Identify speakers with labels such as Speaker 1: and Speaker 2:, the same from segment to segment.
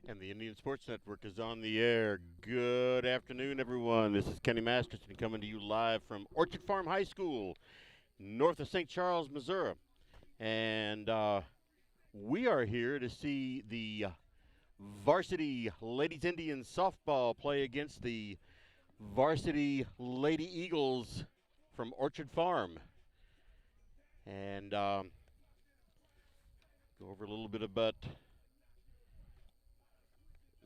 Speaker 1: And the Indian Sports Network is on the air. Good afternoon, everyone. This is Kenny Masterson coming to you live from Orchard Farm High School, north of St. Charles, Missouri. And we are here to see the Varsity Ladies Indians softball play against the Varsity Lady Eagles from Orchard Farm. And go over a little bit about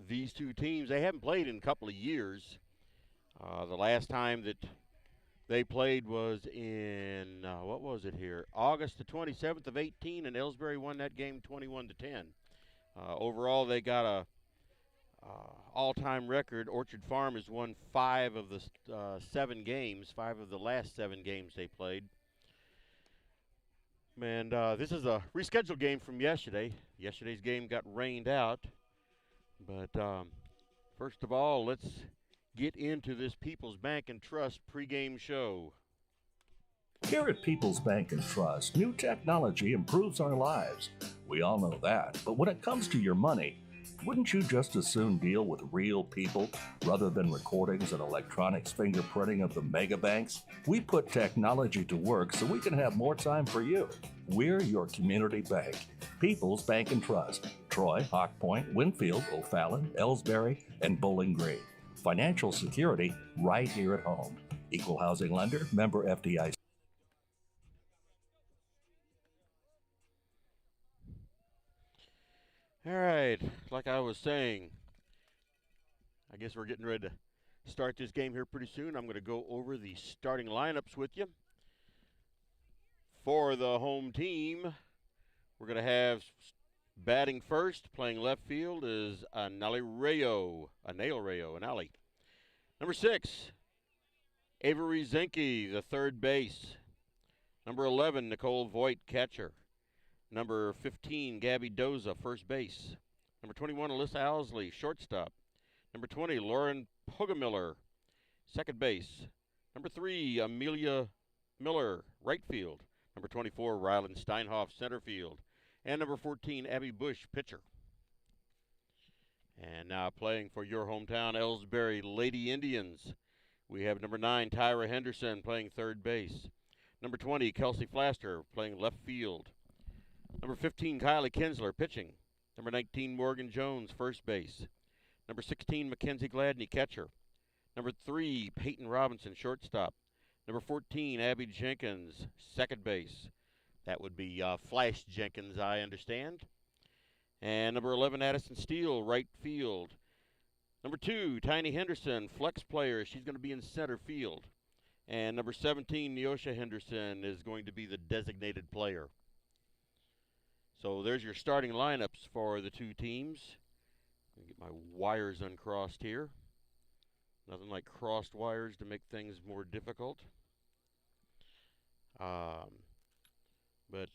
Speaker 1: these two teams. They haven't played in a couple of years. The last time that they played was in what was it here? August the 27th of 18, and Elsberry won that game 21-10. Overall, they got a all-time record. Orchard Farm has won 5 of the 7 games, 5 of the last 7 games they played. And this is a rescheduled game from yesterday. Yesterday's game got rained out. But first of all, let's get into this People's Bank and Trust pregame show.
Speaker 2: Here at People's Bank and Trust, new technology improves our lives. We all know that. But when it comes to your money, wouldn't you just as soon deal with real people rather than recordings and electronics fingerprinting of the mega banks? We put technology to work so we can have more time for you. We're your community bank. People's Bank and Trust. Troy, Hawk Point, Winfield, O'Fallon, Elsberry, and Bowling Green. Financial security right here at home. Equal housing lender, member FDIC.
Speaker 1: All right, like I was saying, I guess we're getting ready to start this game here pretty soon. I'm going to go over the starting lineups with you. For the home team, we're going to have batting first, playing left field is Anali Rayo. Number 6, Avery Zinke, the third base. Number 11, Nicole Voigt, catcher. Number 15, Gabby Doza, first base. Number 21, Alyssa Owsley, shortstop. Number 20, Lauren Pogamiller, second base. Number 3, Amelia Miller, right field. Number 24, Rylan Steinhoff, center field. And number 14, Abby Bush, pitcher. And now playing for your hometown, Elsberry Lady Indians, we have number 9, Tyra Henderson, playing third base. Number 20, Kelsey Flaster, playing left field. Number 15, Kylie Kinsler, pitching. Number 19, Morgan Jones, first base. Number 16, Mackenzie Gladney, catcher. Number 3, Peyton Robinson, shortstop. Number 14, Abby Jenkins, second base. That would be Flash Jenkins, I understand. And number 11, Addison Steele, right field. Number 2, Tiny Henderson, flex player. She's going to be in center field. And number 17, Neosha Henderson, is going to be the designated player. So there's your starting lineups for the two teams. Let me get my wires uncrossed here. Nothing like crossed wires to make things more difficult. But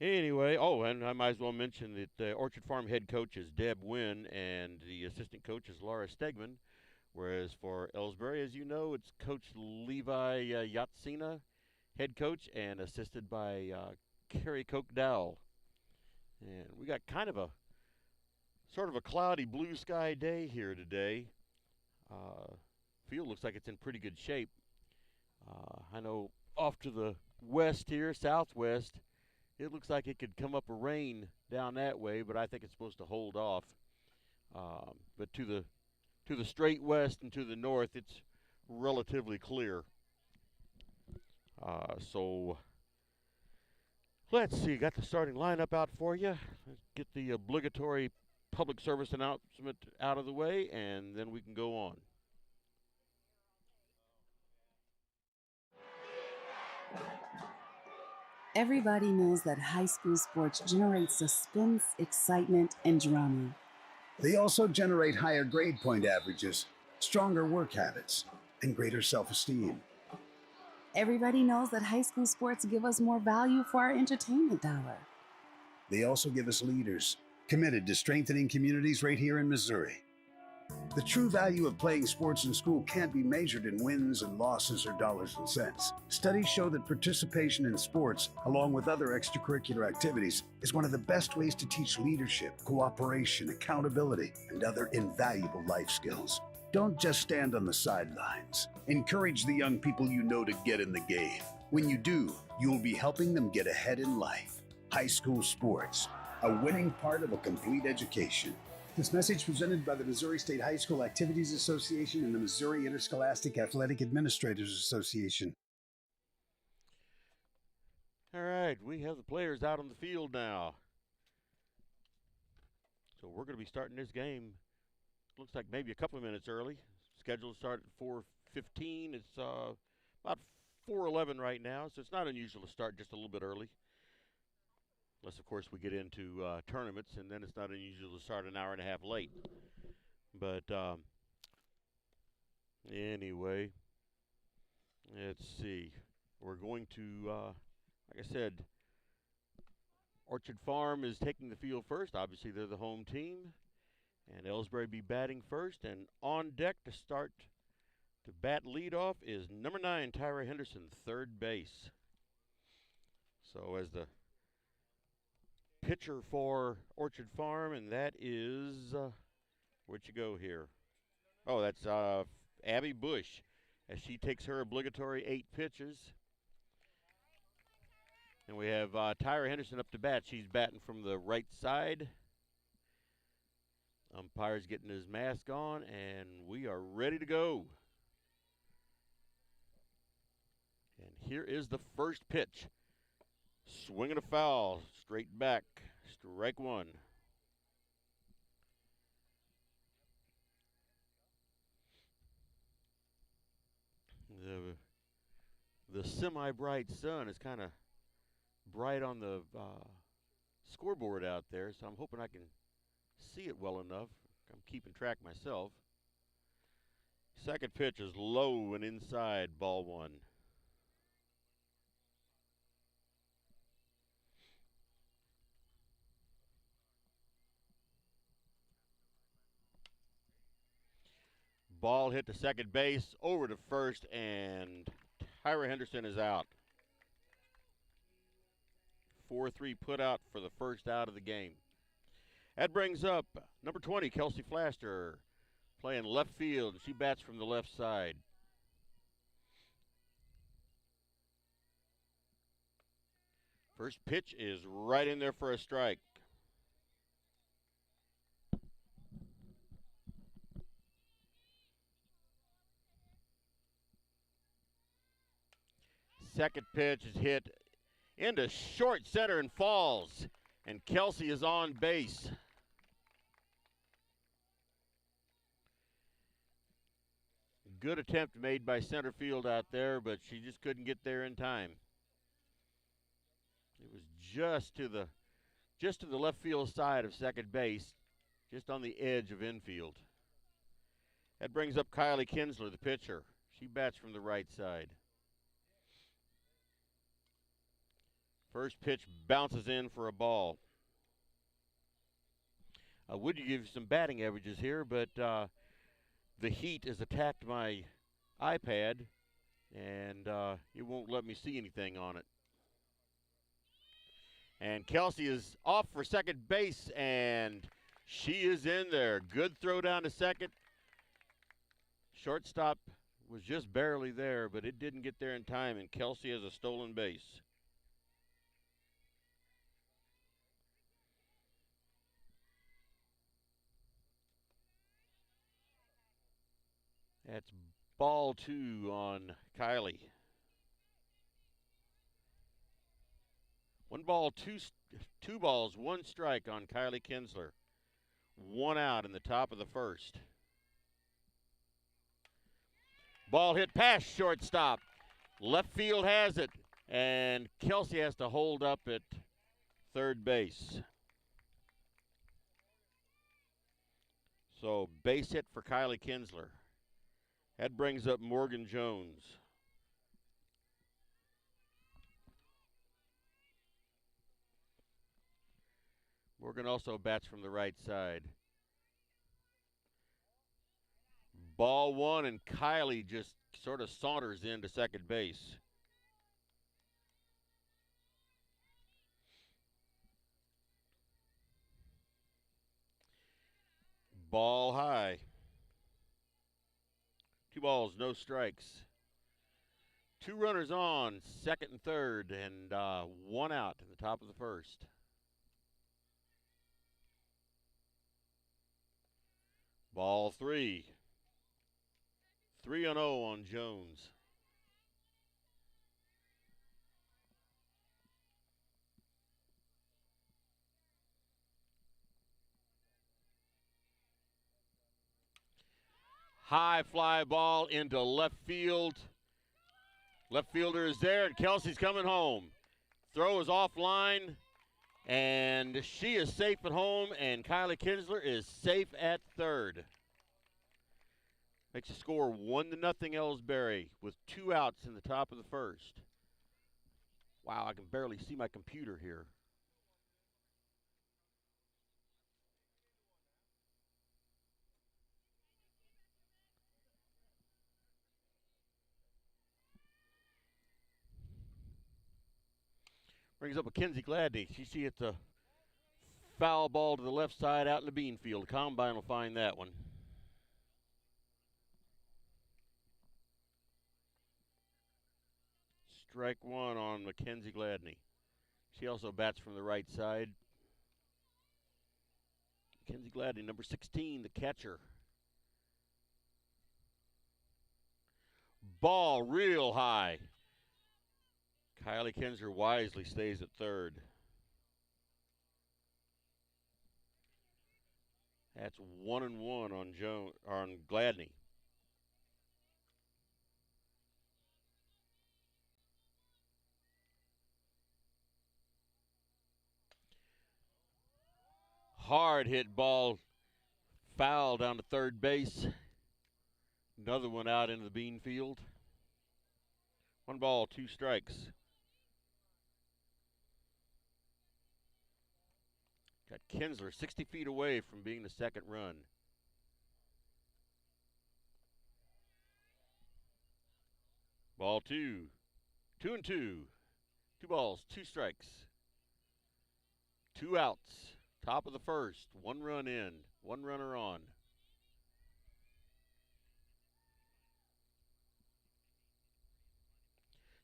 Speaker 1: anyway, and I might as well mention that the Orchard Farm head coach is Deb Wynn, and the assistant coach is Laura Stegman. Whereas for Elsberry, as you know, it's Coach Levi Yatsina, head coach, and assisted by Carrie Koch Dowell. And we got kind of a sort of a cloudy blue sky day here today. Field looks like it's in pretty good shape. I know off to the west here, southwest, it looks like it could come up a rain down that way, but I think it's supposed to hold off. But to the straight west and to the north, it's relatively clear. So let's see, got the starting lineup out for you. Let's get the obligatory public service announcement out of the way, and then we can go on.
Speaker 3: Everybody knows that high school sports generate suspense, excitement, and drama.
Speaker 4: They also generate higher grade point averages, stronger work habits, and greater self-esteem.
Speaker 3: Everybody knows that high school sports give us more value for our entertainment dollar.
Speaker 4: They also give us leaders committed to strengthening communities right here in Missouri. The true value of playing sports in school can't be measured in wins and losses or dollars and cents. Studies show that participation in sports, along with other extracurricular activities, is one of the best ways to teach leadership, cooperation, accountability, and other invaluable life skills. Don't just stand on the sidelines. Encourage the young people you know to get in the game. When you do, you'll be helping them get ahead in life. High school sports, a winning part of a complete education. This message presented by the Missouri State High School Activities Association and the Missouri Interscholastic Athletic Administrators Association.
Speaker 1: All right, we have the players out on the field now. So we're going to be starting this game, looks like maybe a couple of minutes early. Scheduled to start at 4:15. It's about 4:11 right now, so it's not unusual to start just a little bit early. Unless, of course, we get into tournaments, and then it's not unusual to start an hour and a half late. But anyway, let's see. We're going to, like I said, Orchard Farm is taking the field first. Obviously, they're the home team. And Elsberry be batting first. And on deck to start to bat leadoff is number 9, Tyra Henderson, third base. So as the pitcher for Orchard Farm, and that is, where'd you go here? Oh, that's Abby Bush, as she takes her obligatory 8 pitches. And we have Tyra Henderson up to bat. She's batting from the right side. Umpire's getting his mask on, and we are ready to go. And here is the first pitch. Swinging a foul, straight back, strike one. The semi-bright sun is kind of bright on the scoreboard out there, so I'm hoping I can see it well enough. I'm keeping track myself. Second pitch is low and inside, ball one. Ball hit to second base, over to first, and Tyra Henderson is out. 4-3 put out for the first out of the game. That brings up number 20, Kelsey Flaster, playing left field. She bats from the left side. First pitch is right in there for a strike. Second pitch is hit into short center and falls, and Kelsey is on base. Good attempt made by center field out there, but she just couldn't get there in time. It was just to the left field side of second base, just on the edge of infield. That brings up Kylie Kinsler, the pitcher. She bats from the right side. First pitch bounces in for a ball. I would give you some batting averages here, but the heat has attacked my iPad, and it won't let me see anything on it. And Kelsey is off for second base, and she is in there. Good throw down to second. Shortstop was just barely there, but it didn't get there in time, and Kelsey has a stolen base. That's ball 2 on Kylie. 1 ball, 2 balls, 1 strike on Kylie Kinsler. 1 out in the top of the first. Ball hit past shortstop. Left field has it, and Kelsey has to hold up at third base. So base hit for Kylie Kinsler. That brings up Morgan Jones. Morgan also bats from the right side. Ball one, and Kylie just sort of saunters into second base. Ball high. 2 balls, no strikes. 2 runners on, second and third, and 1 out in the top of the first. Ball 3. 3-0 on Jones. High fly ball into left field. Left fielder is there, and Kelsey's coming home. Throw is offline, and she is safe at home, and Kylie Kinsler is safe at third. Makes the score 1-0 Elsberry with 2 outs in the top of the first. Wow, I can barely see my computer here. Brings up Mackenzie Gladney. She hits a foul ball to the left side out in the bean field. Combine will find that one. Strike 1 on Mackenzie Gladney. She also bats from the right side. Mackenzie Gladney, number 16, the catcher. Ball real high. Kylie Kinsler wisely stays at third. That's 1-1 on Gladney. Hard hit ball, foul down to third base. Another one out into the bean field. 1 ball, 2 strikes. Got Kinsler 60 feet away from being the second run. Ball 2. 2-2. 2 balls, 2 strikes. 2 outs. Top of the first. 1 run in. 1 runner on.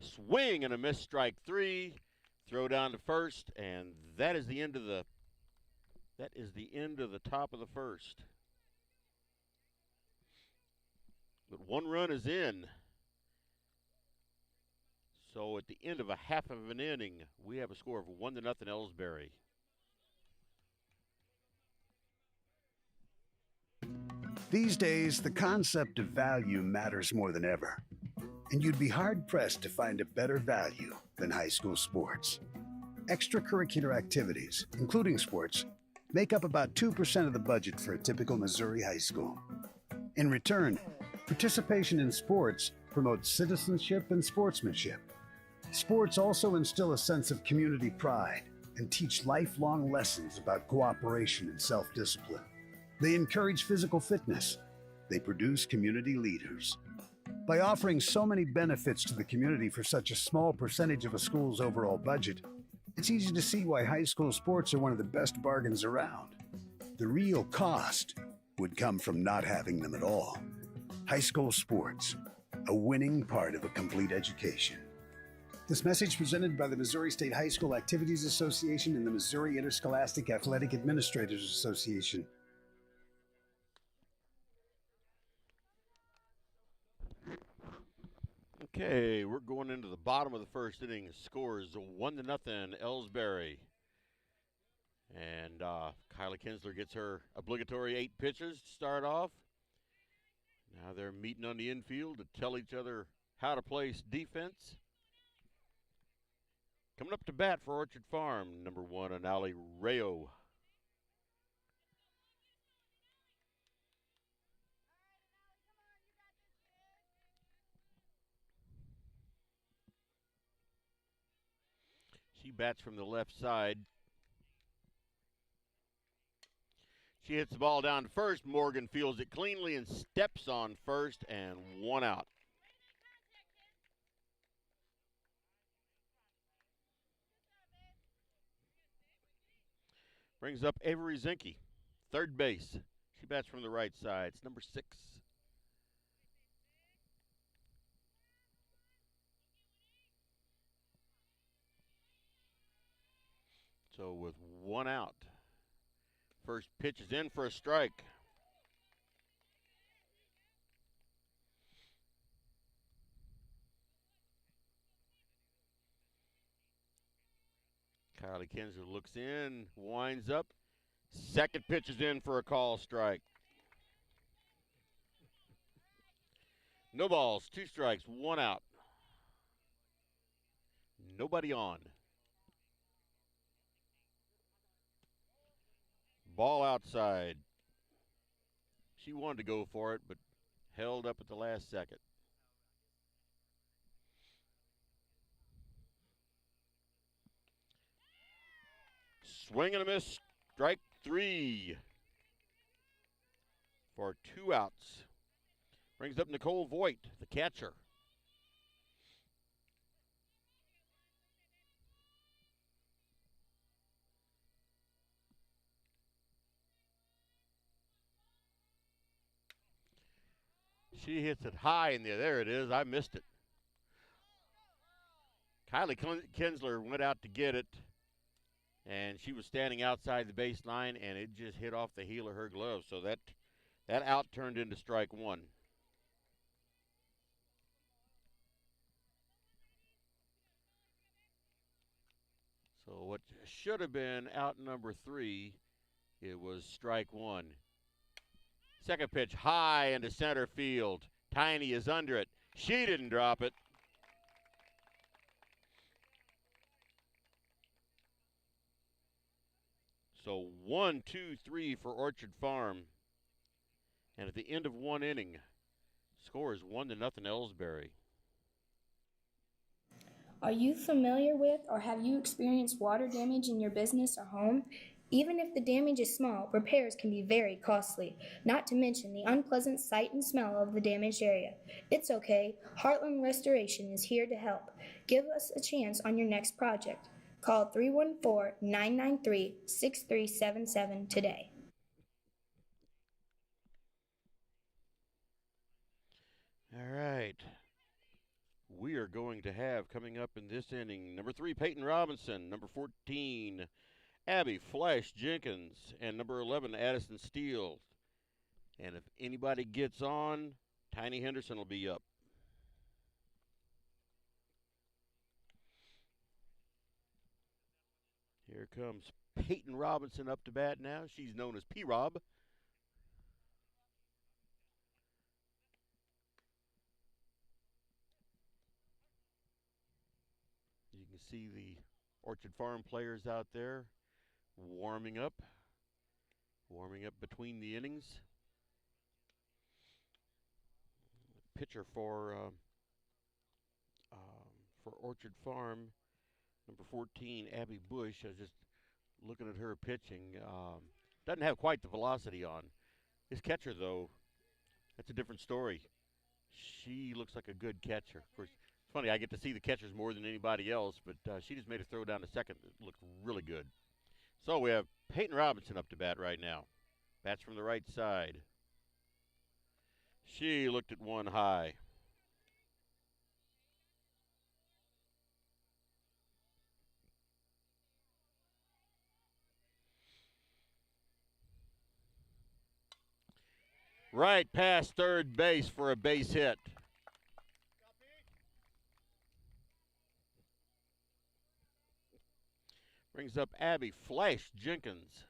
Speaker 1: Swing and a miss, strike 3. Throw down to first, and that is the end of the top of the first. But 1 run is in. So at the end of a half of an inning, we have a score of 1-0 Elsberry.
Speaker 4: These days, the concept of value matters more than ever. And you'd be hard-pressed to find a better value than high school sports. Extracurricular activities, including sports, make up about 2% of the budget for a typical Missouri high school. In return, participation in sports promotes citizenship and sportsmanship. Sports also instill a sense of community pride and teach lifelong lessons about cooperation and self-discipline. They encourage physical fitness. They produce community leaders. By offering so many benefits to the community for such a small percentage of a school's overall budget, it's easy to see why high school sports are one of the best bargains around. The real cost would come from not having them at all. High school sports, a winning part of a complete education. This message presented by the Missouri State High School Activities Association and the Missouri Interscholastic Athletic Administrators Association.
Speaker 1: Okay, we're going into the bottom of the first inning. Score is 1-0 Elsberry. And Kylie Kinsler gets her obligatory 8 pitches to start off. Now they're meeting on the infield to tell each other how to play defense. Coming up to bat for Orchard Farm, number 1, Anali Rayo. She bats from the left side. She hits the ball down to first. Morgan fields it cleanly and steps on first, and 1 out. Brings up Avery Zinke, third base. She bats from the right side. It's number 6. So with 1 out, first pitch is in for a strike. Kylie Kinsler looks in, winds up. Second pitch is in for a call strike. No balls, 2 strikes, 1 out. Nobody on. Ball outside. She wanted to go for it, but held up at the last second. Swing and a miss, strike 3 for 2 outs. Brings up Nicole Voigt, the catcher. She hits it high in there. There it is. I missed it. Kylie Kinsler went out to get it, and she was standing outside the baseline, and it just hit off the heel of her glove. So that out turned into strike 1. So what should have been out number 3, it was strike 1. Second pitch high into center field. Tiny is under it. She didn't drop it. So 1, 2, 3 for Orchard Farm. And at the end of 1 inning, score is 1-0 Elsberry.
Speaker 5: Are you familiar with or have you experienced water damage in your business or home? Even if the damage is small, repairs can be very costly, not to mention the unpleasant sight and smell of the damaged area. It's okay. Heartland Restoration is here to help. Give us a chance on your next project. Call 314-993-6377 today.
Speaker 1: All right. We are going to have coming up in this inning, number 3, Peyton Robinson, number 14, Abby Flash Jenkins, and number 11, Addison Steele. And if anybody gets on, Tiny Henderson will be up. Here comes Peyton Robinson up to bat now. She's known as P-Rob. You can see the Orchard Farm players out there warming up between the innings. Pitcher for Orchard Farm, number 14, Abby Bush. I was just looking at her pitching. Doesn't have quite the velocity on. This catcher, though, that's a different story. She looks like a good catcher. Of course, it's funny, I get to see the catchers more than anybody else, but she just made a throw down to second that looked really good. So we have Peyton Robinson up to bat right now. Bats from the right side. She looked at 1 high. Right past third base for a base hit. Brings up Abby Flash Jenkins.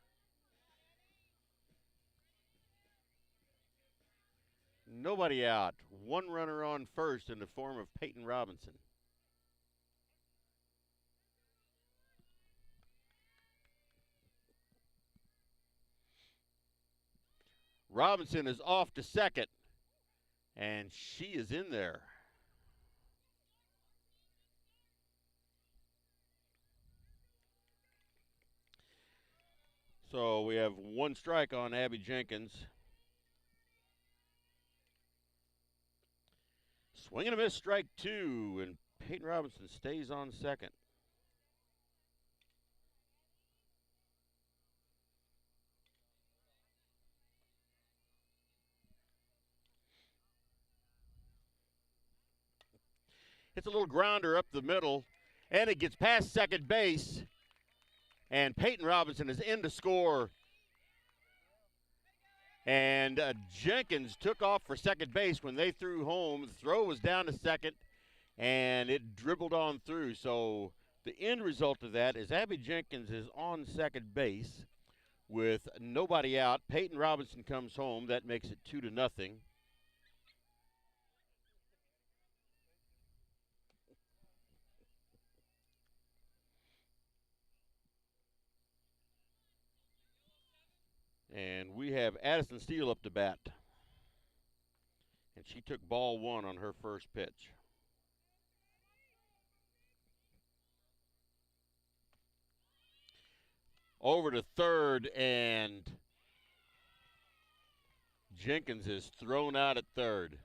Speaker 1: Nobody out. 1 runner on first in the form of Peyton Robinson. Robinson is off to second, and she is in there. So we have one strike on Abby Jenkins. Swing and a miss, strike two, and Peyton Robinson stays on second. Hits a little grounder up the middle, and it gets past second base, and Peyton Robinson is in to score. And Jenkins took off for second base when they threw home. The throw was down to second, and it dribbled on through. So the end result of that is Abby Jenkins is on second base with nobody out. Peyton Robinson comes home. That makes it 2-0. And we have Addison Steele up to bat. And she took ball one on her first pitch. Over to third, and Jenkins is thrown out at third.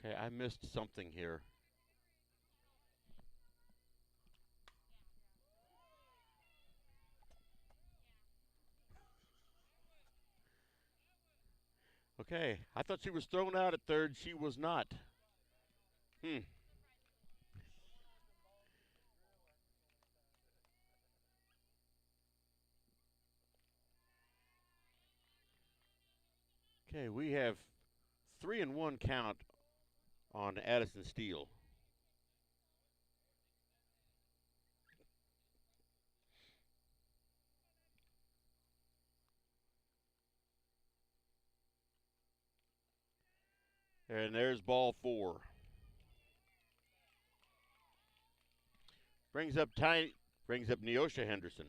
Speaker 1: Okay, I missed something here. Okay, I thought she was thrown out at third. She was not. Okay, we have 3-1 count on Addison Steele. And there's ball four. Brings up Neosha Henderson.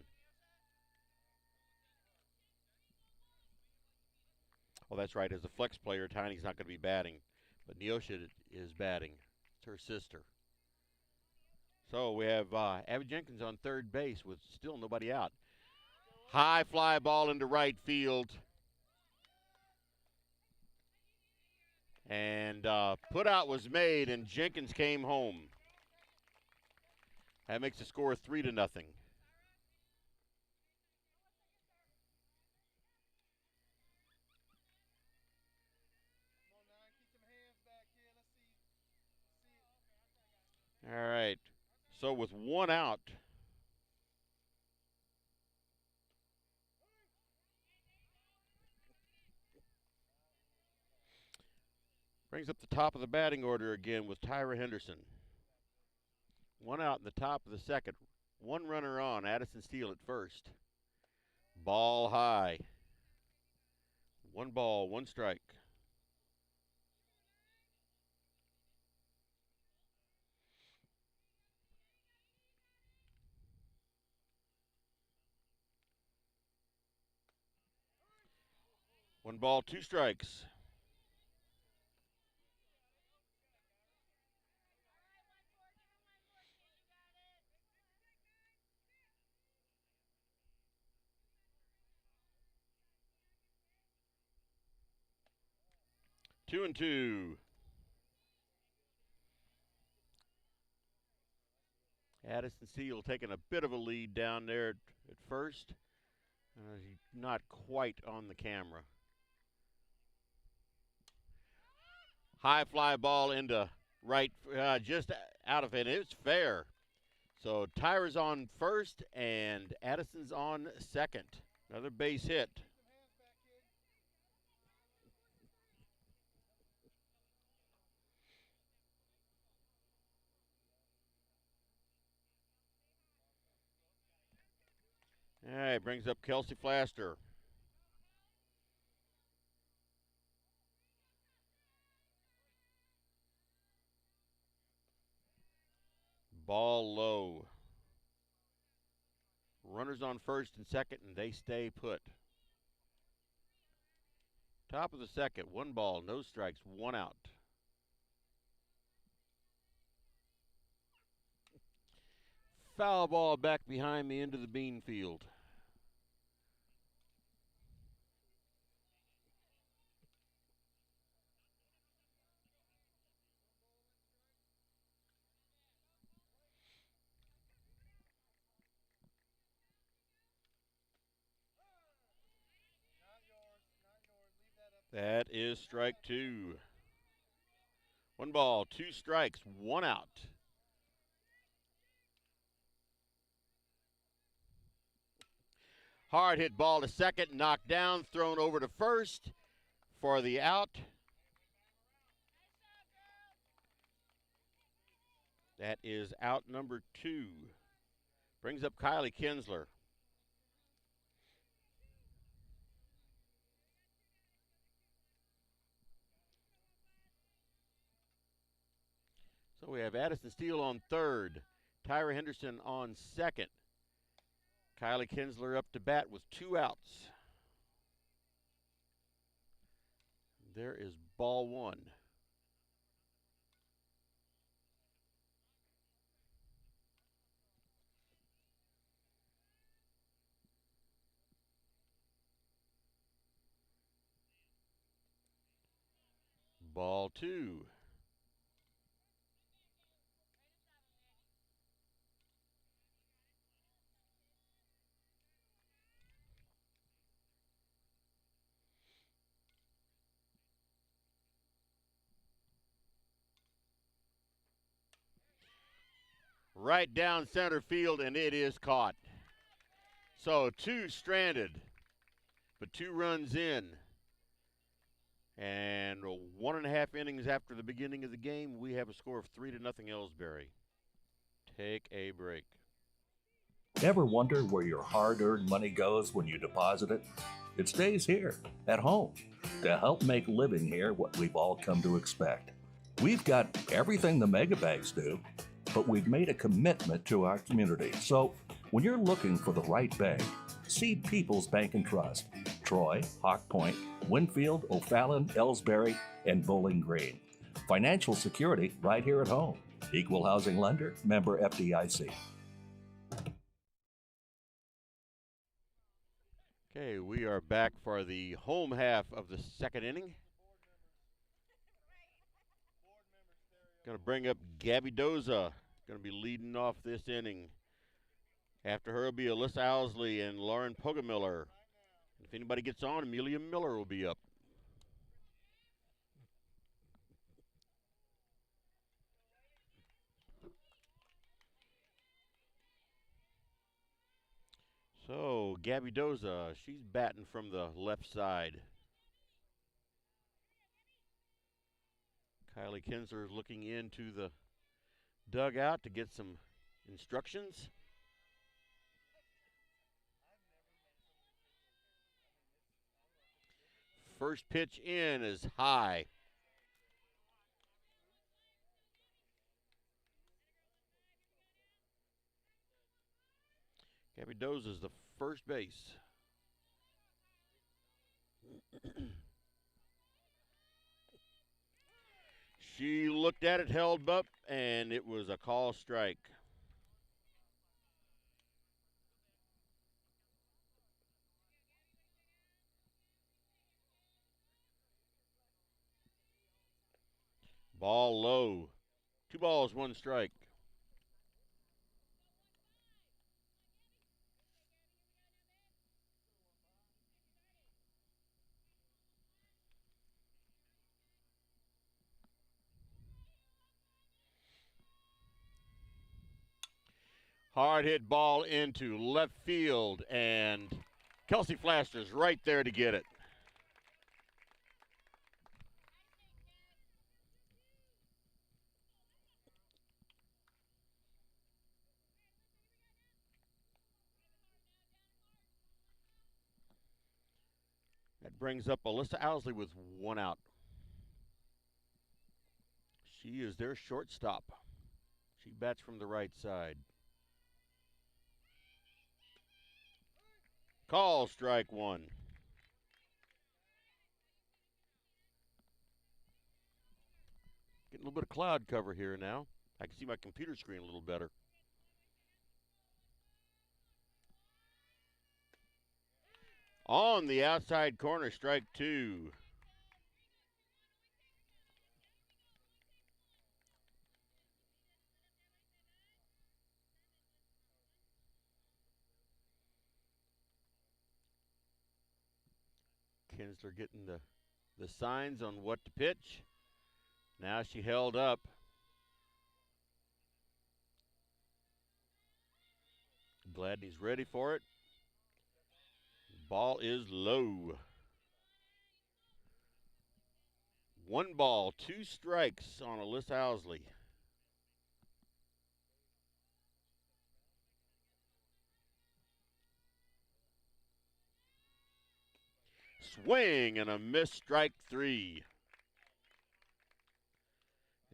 Speaker 1: Oh, that's right. As a flex player, Tiny's not going to be batting, but Neosha is batting. It's her sister. So we have Abby Jenkins on third base with still nobody out. High fly ball into right field. And put out was made, and Jenkins came home. That makes the score 3-0. All right. So with one out, brings up the top of the batting order again with Tyra Henderson. One out in the top of the second. One runner on. Addison Steele at first. Ball high. 1 ball, 1 strike. One ball, 2 strikes. Two and two. Addison Steele taking a bit of a lead down there at first. Not quite on the camera. High fly ball into right, just out of it. It's fair. So Tyra's on first and Addison's on second. Another base hit. All right, brings up Kelsey Flaster. Ball low. Runners on first and second, and they stay put. Top of the second, 1 ball, no strikes, 1 out. Foul ball back behind me into the bean field. That is strike 2. 1 ball, 2 strikes, 1 out. Hard hit ball to second, knocked down, thrown over to first for the out. That is out number 2. Brings up Kylie Kinsler. So we have Addison Steele on third, Tyra Henderson on second. Kylie Kinsler up to bat with 2 outs. There is ball 1. Ball 2. Right down center field, and it is caught. So 2 stranded, but 2 runs in. And 1.5 innings after the beginning of the game, we have a score of 3-0 Elsberry. Take a break.
Speaker 2: Ever wonder where your hard-earned money goes when you deposit it? It stays here, at home, to help make living here what we've all come to expect. We've got everything the megabanks do, but we've made a commitment to our community. So when you're looking for the right bank, see People's Bank and Trust. Troy, Hawk Point, Winfield, O'Fallon, Elsberry, and Bowling Green. Financial security right here at home. Equal housing lender, member FDIC.
Speaker 1: Okay, we are back for the home half of the second inning. Going to bring up Gabby Doza. Going to be leading off this inning. After her will be Alyssa Owsley and Lauren Pogamiller. If anybody gets on, Amelia Miller will be up. So, Gabby Doza, she's batting from the left side. Kylie Kinsler is looking into the dugout to get some instructions. First pitch in is high. Gabby Doza is the first base. She looked at it, held up, and it was a call strike. Ball low. 2 balls, 1 strike. Hard hit ball into left field, and Kelsey Flaster's right there to get it. That brings up Alyssa Owsley with 1 out. She is their shortstop. She bats from the right side. Call strike 1. little bit of cloud cover here now. I can see my computer screen a little better. On the outside corner, strike two. Kinsler getting the signs on what to pitch. Now she held up. Gladney's ready for it. Ball is low. 1 ball, 2 strikes on Alyssa Owsley. Swing and a miss, strike 3.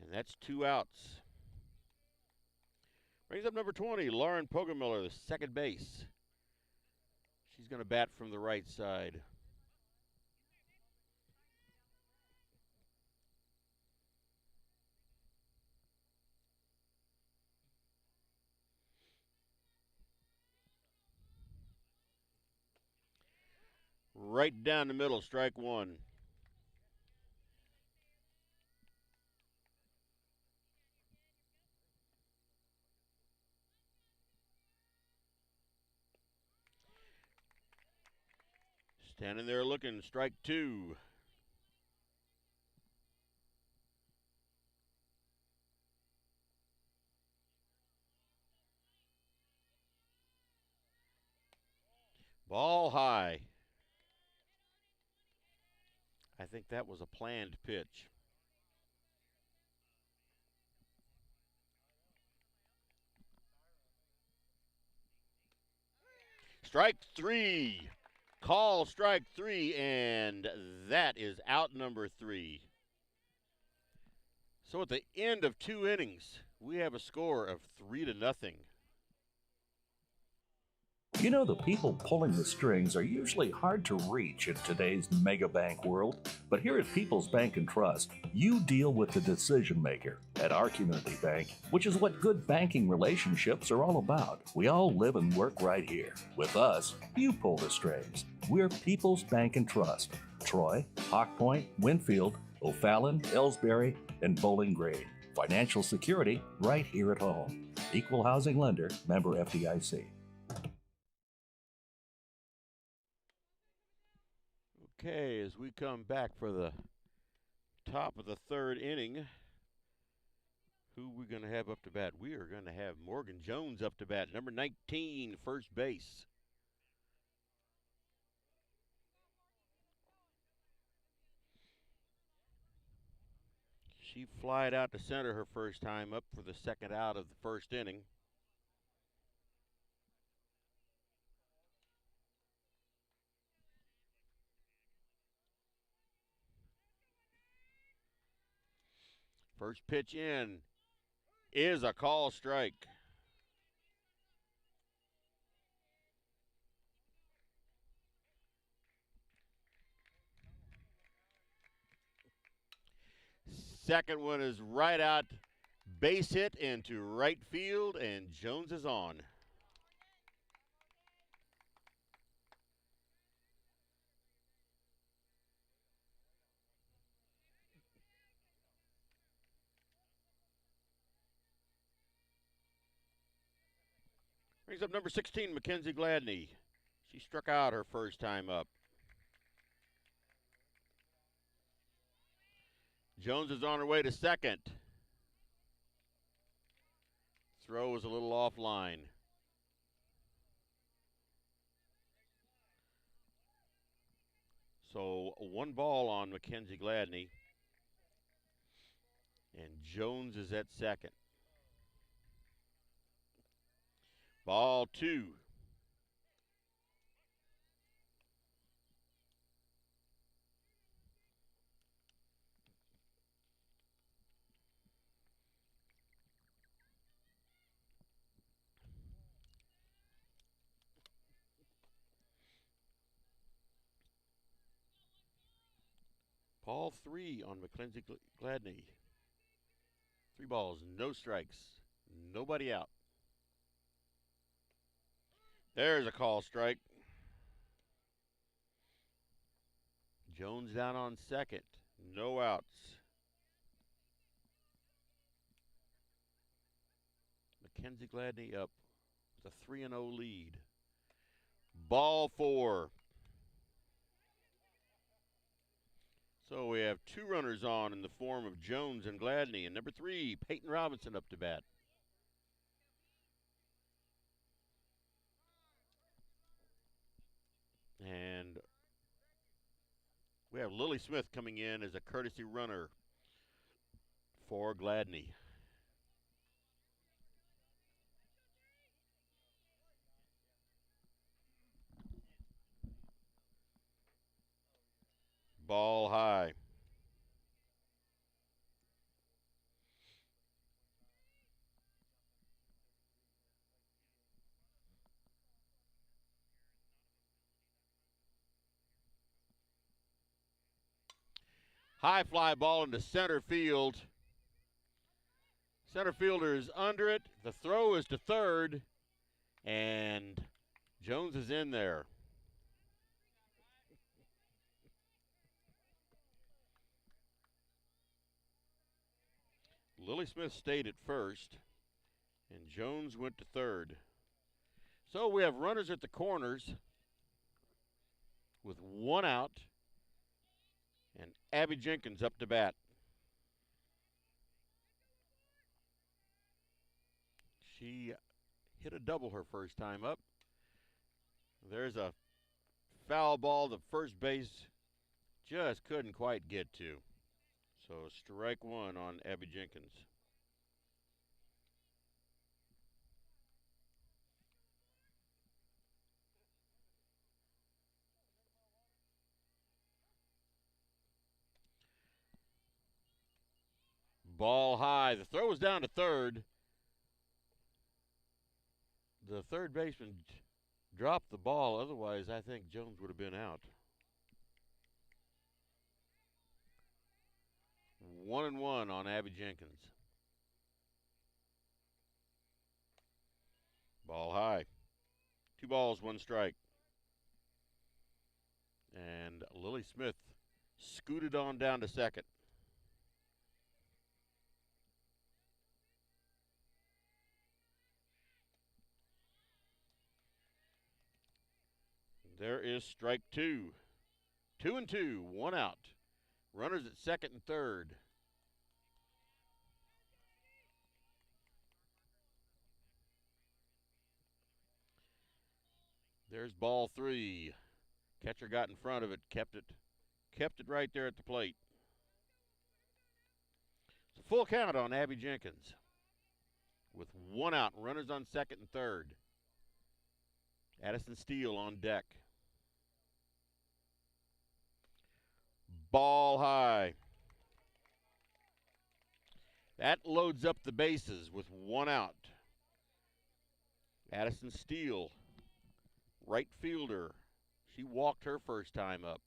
Speaker 1: And that's 2 outs. Brings up number 20, Lauren Pogemiller, the second base. She's going to bat from the right side. Right down the middle, strike 1. Standing there looking, strike 2. Ball high. I think that was a planned pitch. Strike 3. Call strike 3, and that is out number 3. So at the end of 2 innings, we have a score of 3-0.
Speaker 2: You know, the people pulling the strings are usually hard to reach in today's mega bank world, but here at People's Bank and Trust, you deal with the decision maker. At our community bank, which is what good banking relationships are all about, we all live and work right here. With us, you pull the strings. We're People's Bank and Trust. Troy, Hawk Point, Winfield, O'Fallon, Elsberry, and Bowling Green. Financial security right here at home. Equal housing lender, member FDIC.
Speaker 1: Okay, as we come back for the top of the 3rd inning, who we going to have up to bat? We are going to have Morgan Jones up to bat, number 19, first base. She flied out to center her first time up for the second out of the 1st inning. First pitch in is a call strike. Second one is right out, base hit into right field, and Jones is on. Brings up number 16, Mackenzie Gladney. She struck out her first time up. Jones is on her way to second. Throw was a little offline. So 1 ball on Mackenzie Gladney. And Jones is at second. Ball 2. Ball 3 on Mackenzie Gladney. 3 balls, no strikes, nobody out. There's a call strike. Jones down on second, no outs. Mackenzie Gladney up with a 3-0 lead. Ball 4. So we have 2 runners on in the form of Jones and Gladney. And number 3, Peyton Robinson up to bat. And we have Lily Smith coming in as a courtesy runner for Gladney. Ball high. High fly ball into center field. Center fielder is under it. The throw is to third, and Jones is in there. Lily Smith stayed at first, and Jones went to third. So we have runners at the corners with 1 out, and Abby Jenkins up to bat. She hit a double her first time up. There's a foul ball the first base just couldn't quite get to. So strike 1 on Abby Jenkins. Ball high. The throw was down to third. The third baseman dropped the ball. Otherwise, I think Jones would have been out. 1-1 on Abby Jenkins. Ball high. 2 balls, 1 strike. And Lily Smith scooted on down to second. There is strike 2. 2-2, 1 out. Runners at second and third. There's ball 3. Catcher got in front of it, kept it right there at the plate. It's a full count on Abby Jenkins with 1 out, runners on second and third. Addison Steele on deck. Ball high. That loads up the bases with 1 out. Addison Steele, right fielder. She walked her first time up.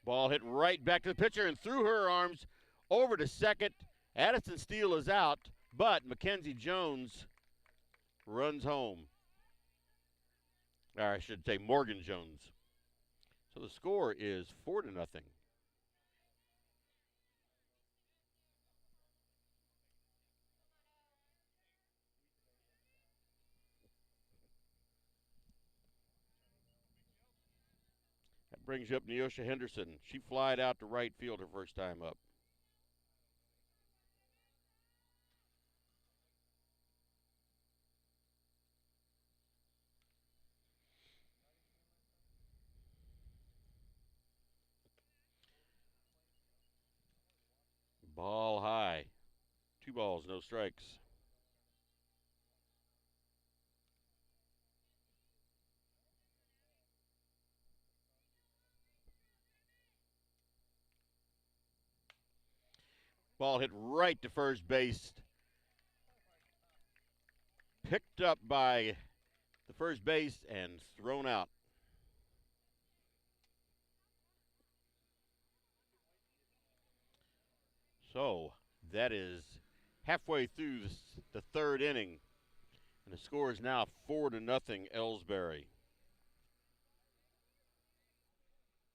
Speaker 1: Ball hit right back to the pitcher and through her arms over to second. Addison Steele is out, but Mackenzie Jones runs home. Or I should say Morgan Jones. So the score is 4-0. That brings you up Neosha Henderson. She flied out to right field her first time up. Ball high. 2 balls, no strikes. Ball hit right to first base. Picked up by the first base and thrown out. So that is halfway through the third inning, and the score is now 4-0 Elsberry.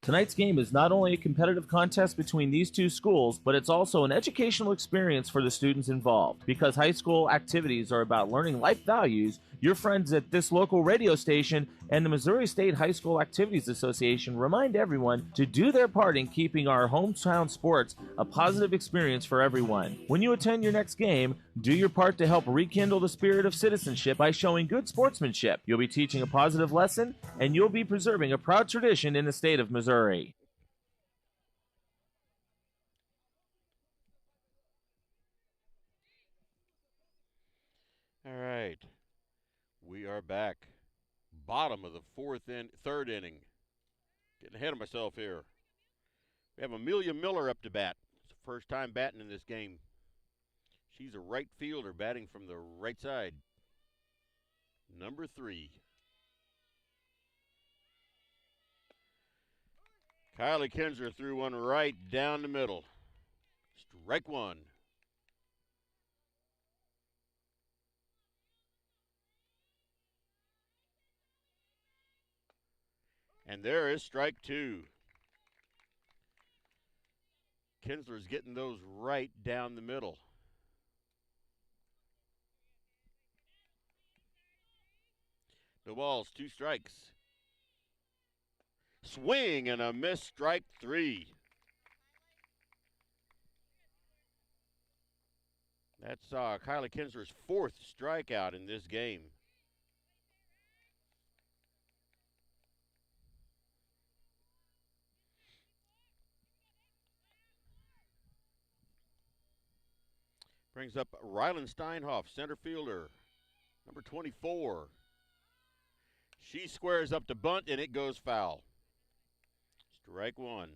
Speaker 6: Tonight's game is not only a competitive contest between these two schools, but it's also an educational experience for the students involved. Because high school activities are about learning life values, your friends at this local radio station and the Missouri State High School Activities Association remind everyone to do their part in keeping our hometown sports a positive experience for everyone. When you attend your next game, do your part to help rekindle the spirit of citizenship by showing good sportsmanship. You'll be teaching a positive lesson, and you'll be preserving a proud tradition in the state of Missouri.
Speaker 1: All right, we are back. Bottom of the third inning. Getting ahead of myself here. We have Amelia Miller up to bat. It's the first time batting in this game. She's a right fielder batting from the right side. Number 3. Kylie Kinsler threw one right down the middle. Strike one. And there is strike 2. Kinsler's getting those right down the middle. No balls, 2 strikes. Swing and a miss, strike 3. That's Kylie Kinsler's 4th strikeout in this game. Brings up Rylan Steinhoff, center fielder, number 24. She squares up to bunt, and it goes foul. Strike 1.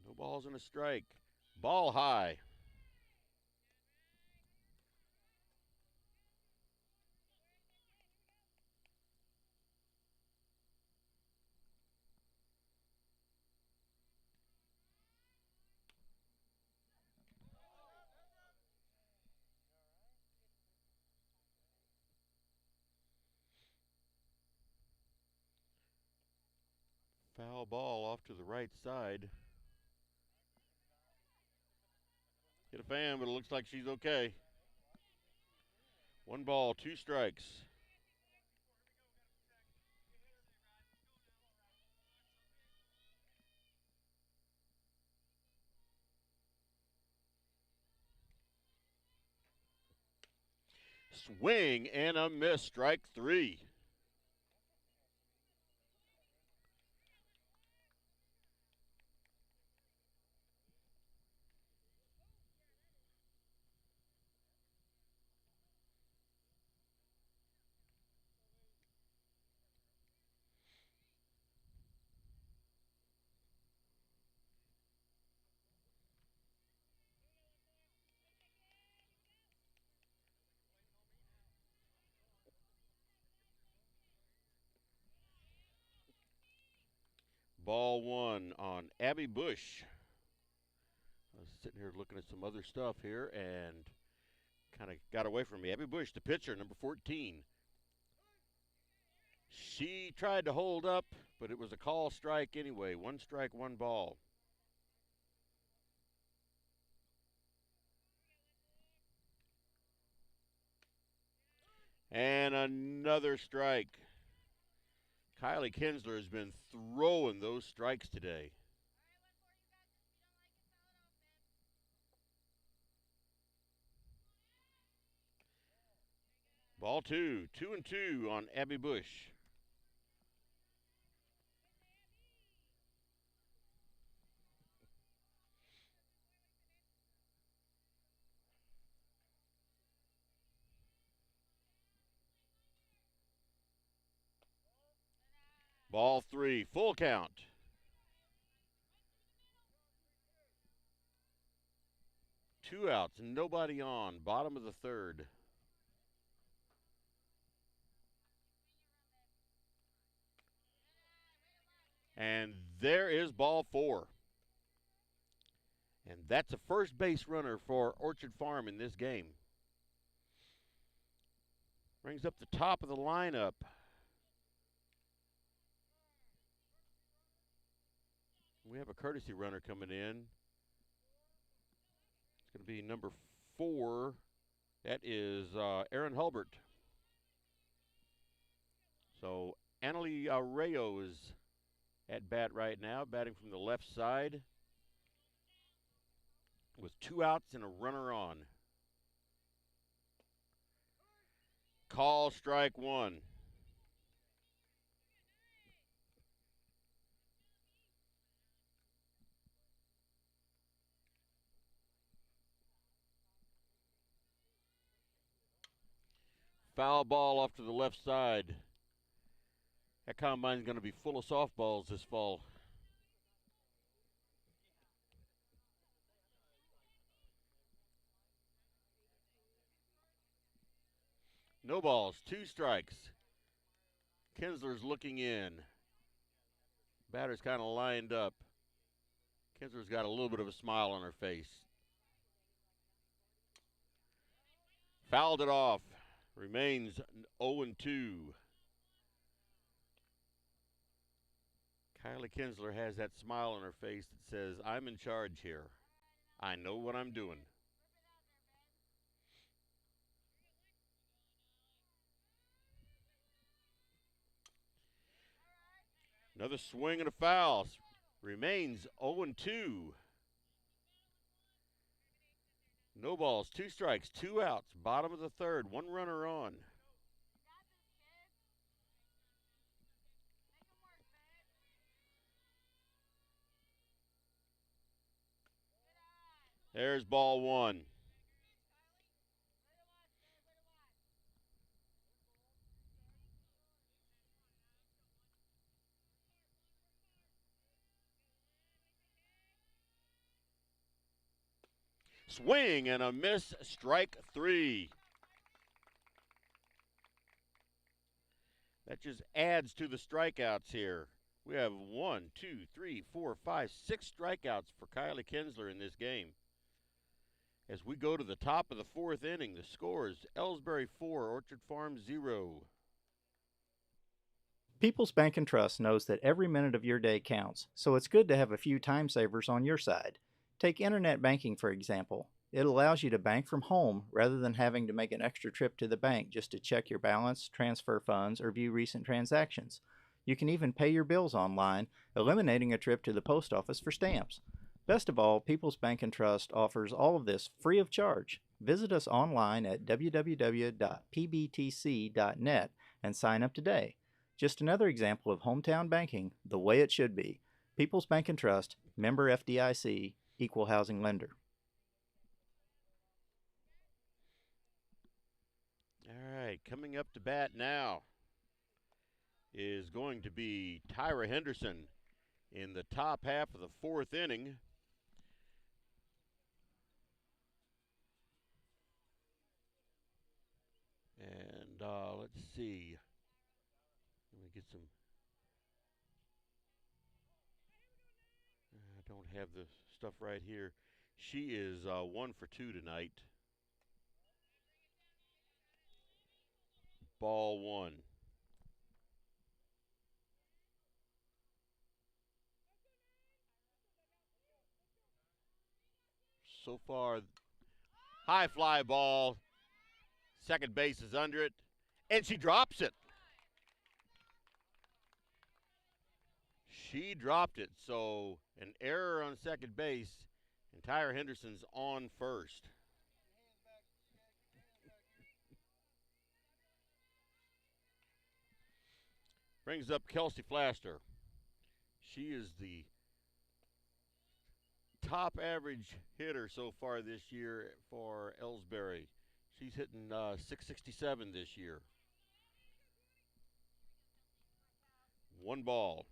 Speaker 1: No balls and a strike. Ball high. Foul ball off to the right side. Hit a fan, but it looks like she's okay. 1 ball, 2 strikes. Swing and a miss, strike 3. Ball 1 on Abby Bush. I was sitting here looking at some other stuff here and kind of got away from me. Abby Bush, the pitcher, number 14. She tried to hold up, but it was a call strike anyway. 1 strike, 1 ball. And another strike. Kylie Kinsler has been throwing those strikes today. Ball 2, 2-2 on Abby Bush. Ball 3, full count. 2 outs, nobody on. Bottom of the third. And there is ball 4. And that's a first base runner for Orchard Farm in this game. Brings up the top of the lineup. We have a courtesy runner coming in. It's going to be number 4. That is Aaron Hulbert. So Annalie Arreo is at bat right now, batting from the left side with 2 outs and a runner on. Call strike 1. Foul ball off to the left side. That combine's going to be full of softballs this fall. No balls, 2 strikes. Kinsler's looking in. Batter's kind of lined up. Kinsler's got a little bit of a smile on her face. Fouled it off. Remains 0-2. Kylie Kinsler has that smile on her face that says, I'm in charge here. I know what I'm doing. Another swing and a foul. Remains 0-2. No balls, 2 strikes, 2 outs. Bottom of the third, 1 runner on. There's ball 1. Swing and a miss, strike 3. That just adds to the strikeouts here. We have 1, 2, 3, 4, 5, 6 strikeouts for Kylie Kinsler in this game. As we go to the top of the 4th inning, the score is Elsberry 4, Orchard Farm 0.
Speaker 7: People's Bank and Trust knows that every minute of your day counts, so it's good to have a few time savers on your side. Take internet banking, for example. It allows you to bank from home rather than having to make an extra trip to the bank just to check your balance, transfer funds, or view recent transactions. You can even pay your bills online, eliminating a trip to the post office for stamps. Best of all, People's Bank and Trust offers all of this free of charge. Visit us online at www.pbtc.net and sign up today. Just another example of hometown banking the way it should be. People's Bank and Trust, member FDIC, equal housing lender.
Speaker 1: All right, coming up to bat now is going to be Tyra Henderson in the top half of the 4th inning. And let's see. Let me get some. I don't have the stuff right here. She is 1 for 2 tonight. Ball 1. So far, high fly ball. Second base is under it, and she drops it. She dropped it, so an error on second base, and Tyra Henderson's on first. Brings up Kelsey Flaster. She is the top average hitter so far this year for Elsberry. She's hitting .667 this year. 1 ball.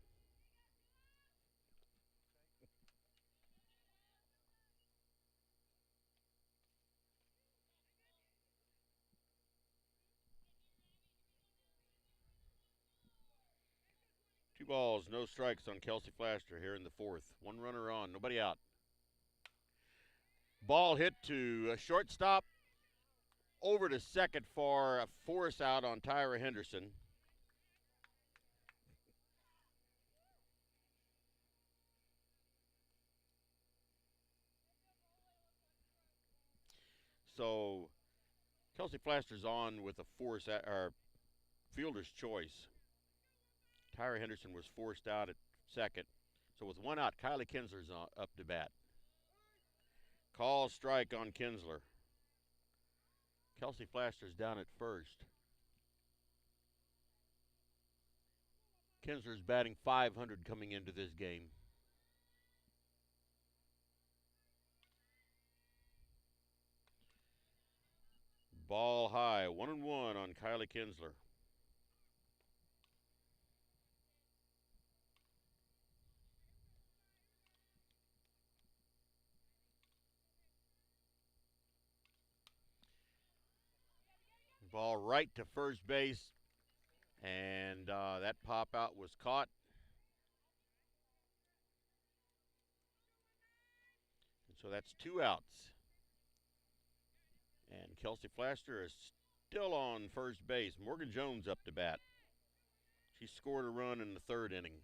Speaker 1: balls, no strikes on Kelsey Flaster here in the fourth. One runner on, nobody out. Ball hit to a shortstop, over to second for a force out on Tyra Henderson. So Kelsey Flaster's on with a force or fielder's choice. Tyra Henderson was forced out at second. So with one out, Kylie Kinsler's up to bat. Call strike on Kinsler. Kelsey Flaster's down at first. Kinsler's batting .500 coming into this game. Ball high, 1-1 on Kylie Kinsler. Ball right to first base, and that pop out was caught. And so that's 2 outs. And Kelsey Flaster is still on first base. Morgan Jones up to bat. She scored a run in the third inning.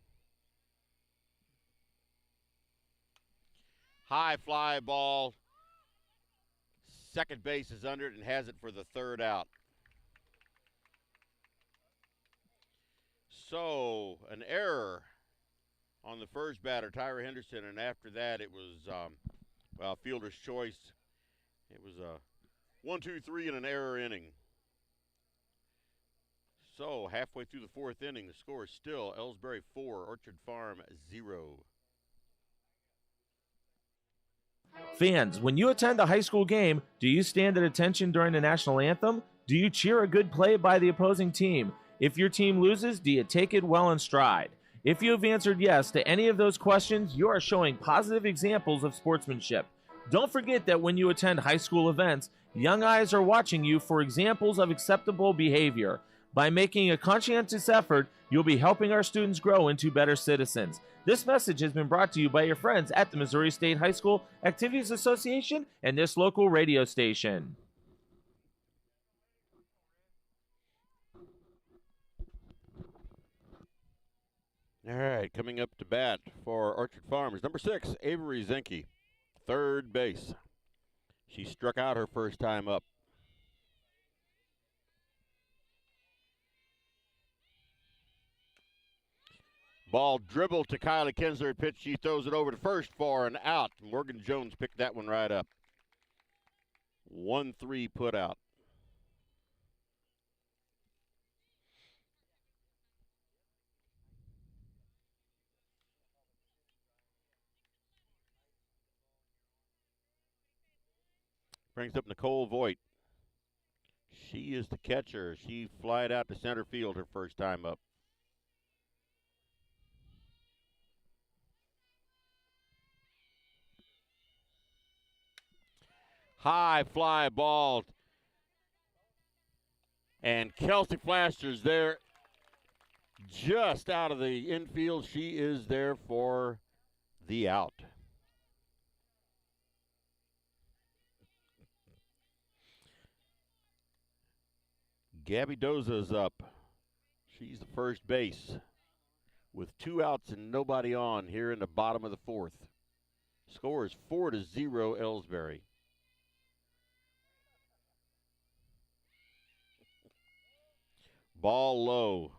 Speaker 1: High fly ball. Second base is under it and has it for the third out. So an error on the first batter, Tyra Henderson, and after that it was fielder's choice. It was a 1-2-3 and an error inning. So halfway through the fourth inning, the score is still Elsberry 4, Orchard Farm 0.
Speaker 6: Fans, when you attend a high school game, do you stand at attention during the national anthem? Do you cheer a good play by the opposing team? If your team loses, do you take it well in stride? If you have answered yes to any of those questions, you are showing positive examples of sportsmanship. Don't forget that when you attend high school events, young eyes are watching you for examples of acceptable behavior. By making a conscientious effort, you'll be helping our students grow into better citizens. This message has been brought to you by your friends at the Missouri State High School Activities Association and this local radio station.
Speaker 1: All right, coming up to bat for Orchard Farmers, number 6, Avery Zinke, third base. She struck out her first time up. Ball dribbled to Kylie Kinsler. Pitch, she throws it over to first for an out. Morgan Jones picked that one right up. 1-3 put out. Brings up Nicole Voigt. She is the catcher. She flied out to center field her first time up. High fly ball. And Kelsey Flaster's there just out of the infield. She is there for the out. Gabby Doza's up. She's the first base with 2 outs and nobody on here in the bottom of the fourth. Score is 4-0 Elsberry. Ball low.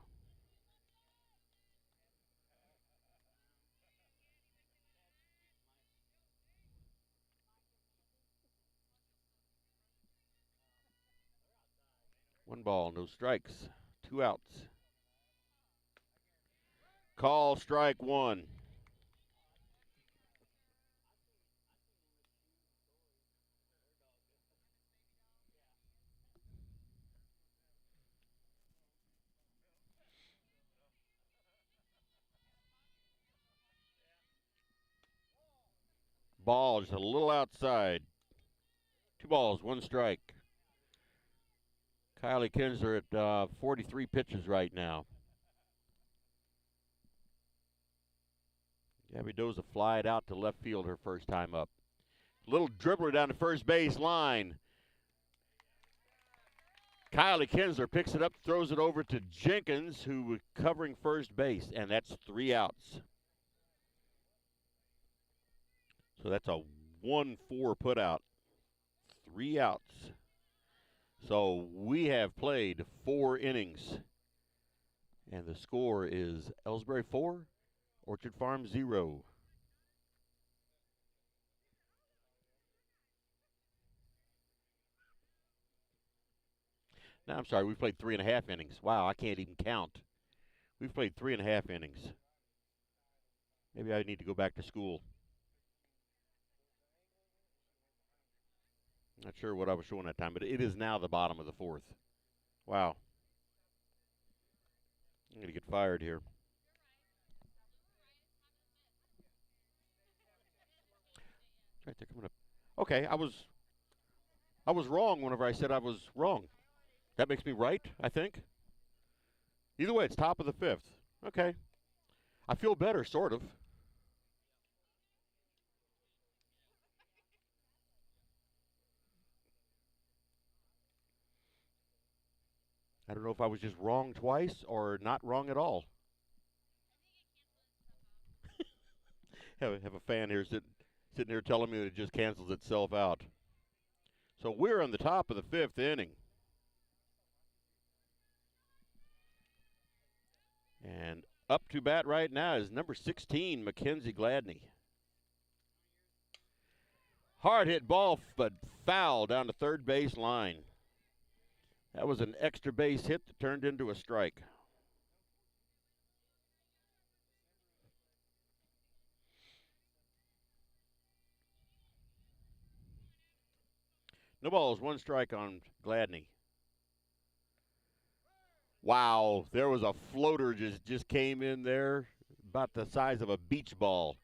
Speaker 1: One ball, no strikes. 2 outs. Call strike 1. Ball just a little outside. 2 balls, 1 strike. Kylie Kinsler at 43 pitches right now. Gabby Doza fly it out to left field her first time up. Little dribbler down the first base line. Kylie Kinsler picks it up, throws it over to Jenkins, who was covering first base, and that's 3 outs. So that's a 1-4 putout. 3 outs. So we have played 4 innings. And the score is Elsberry 4, Orchard Farm 0. No, I'm sorry, we've played 3.5 innings. Wow, I can't even count. We've played 3.5 innings. Maybe I need to go back to school. Not sure what I was showing that time, but it is now the bottom of the 4th. Wow. I'm going to get fired here. Right, they're coming up. Okay, I was wrong whenever I said I was wrong. That makes me right, I think. Either way, it's top of the 5th. Okay. I feel better, sort of. I don't know if I was just wrong twice or not wrong at all. have a fan here sitting here telling me that it just cancels itself out. So we're on the top of the 5th inning. And up to bat right now is number 16, Mackenzie Gladney. Hard hit ball, but foul down the third base line. That was an extra base hit that turned into a strike. No balls, 1 strike on Gladney. Wow, there was a floater just came in there about the size of a beach ball.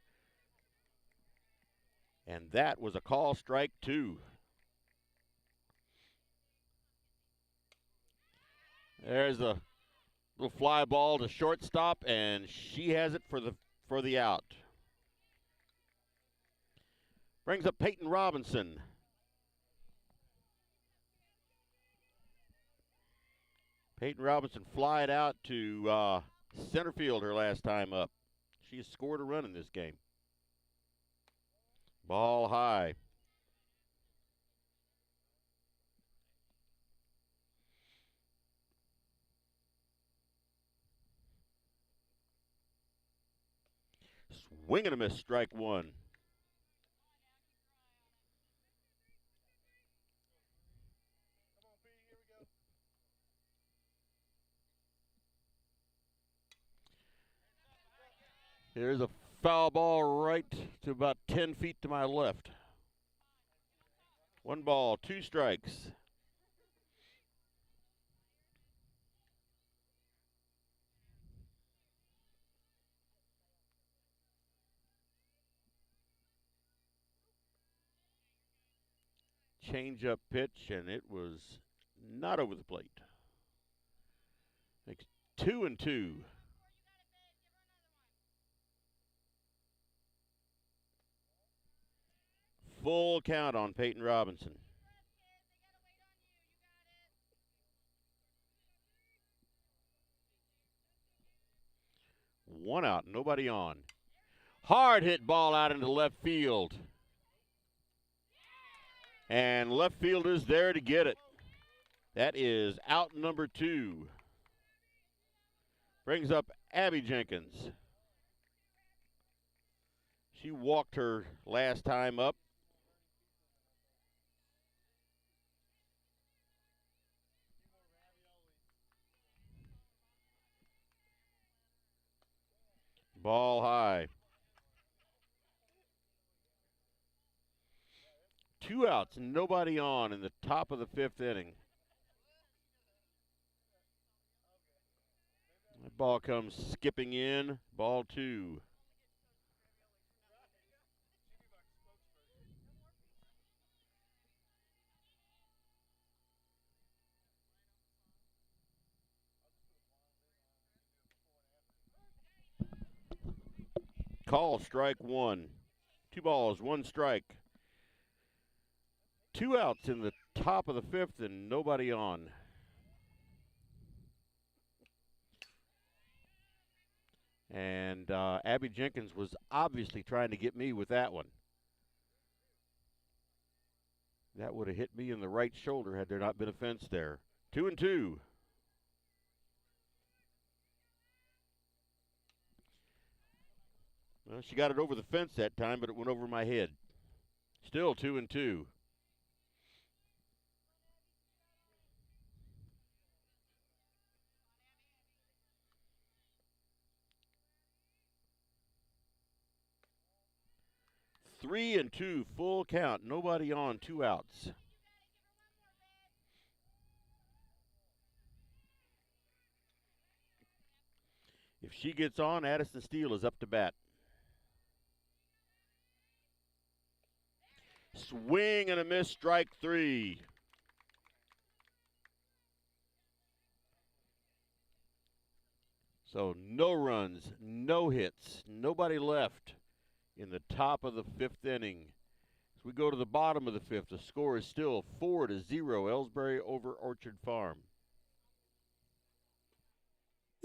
Speaker 1: And that was a call strike 2. There's a little fly ball to shortstop, and she has it for the out. Brings up Peyton Robinson. Peyton Robinson flied out to center field her last time up. She has scored a run in this game. Ball high. Swing and a miss, strike 1. Here's a foul ball right to about 10 feet to my left. 1 ball, 2 strikes. Change-up pitch, and it was not over the plate. Makes 2-2. Full count on Peyton Robinson. One out, nobody on. Hard hit ball out into left field. And left fielder's there to get it. That is out number 2. Brings up Abby Jenkins. She walked her last time up. Ball high. 2 outs, nobody on in the top of the 5th inning. That ball comes skipping in, ball 2. call, strike one. 2 balls, 1 strike. 2 outs in the top of the 5th and nobody on. And Abby Jenkins was obviously trying to get me with that one. That would have hit me in the right shoulder had there not been a fence there. 2-2. Well, she got it over the fence that time, but it went over my head. Still 2-2. Three and two, full count. Nobody on, 2 outs. If she gets on, Addison Steele is up to bat. Swing and a miss, strike 3. So no runs, no hits, nobody left in the top of the 5th inning. As we go to the bottom of the 5th, the score is still 4-0, Elsberry over Orchard Farm.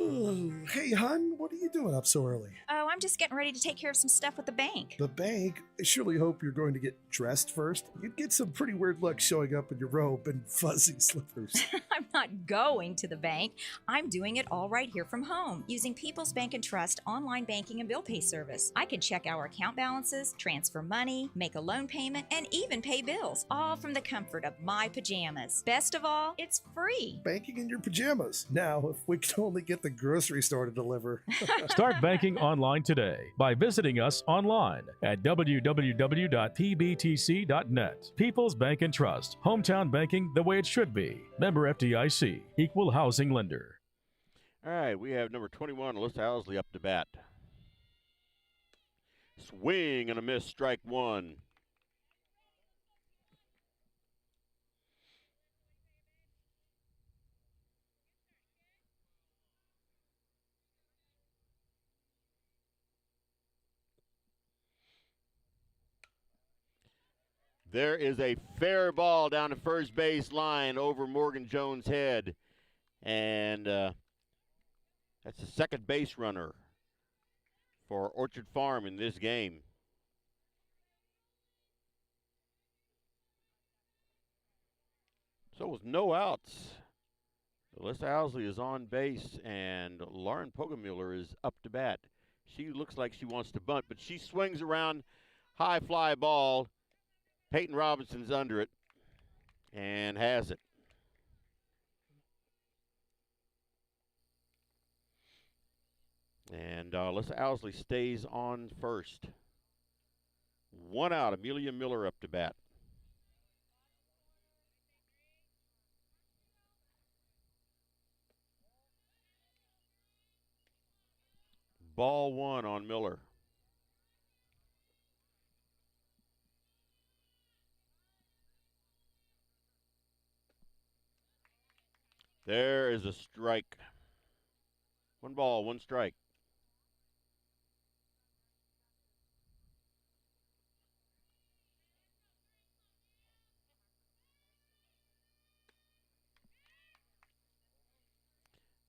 Speaker 8: Oh, hey, hon, what are you doing up so early?
Speaker 9: Oh, I'm just getting ready to take care of some stuff with the bank.
Speaker 8: The bank? I surely hope you're going to get dressed first. You'd get some pretty weird looks showing up in your robe and fuzzy slippers.
Speaker 9: I'm not going to the bank. I'm doing it all right here from home using People's Bank and Trust online banking and bill pay service. I can check our account balances, transfer money, make a loan payment, and even pay bills, all from the comfort of my pajamas. Best of all, it's free.
Speaker 8: Banking in your pajamas. Now, if we could only get the grocery store to deliver.
Speaker 10: Start banking online today by visiting us online at www.pbtc.net. People's Bank and Trust. Hometown banking the way it should be. Member FDIC. Equal housing lender.
Speaker 1: All right, we have number 21, Alyssa Owsley, up to bat. Swing and a miss, strike 1. There is a fair ball down the first base line over Morgan Jones' head. And that's the second base runner for Orchard Farm in this game. So with no outs, Alyssa Owsley is on base and Lauren Pogemuller is up to bat. She looks like she wants to bunt, but she swings around, high fly ball. Peyton Robinson's under it and has it. And Alyssa Owsley stays on first. 1 out, Amelia Miller up to bat. Ball 1 on Miller. There is a strike. 1 ball, 1 strike.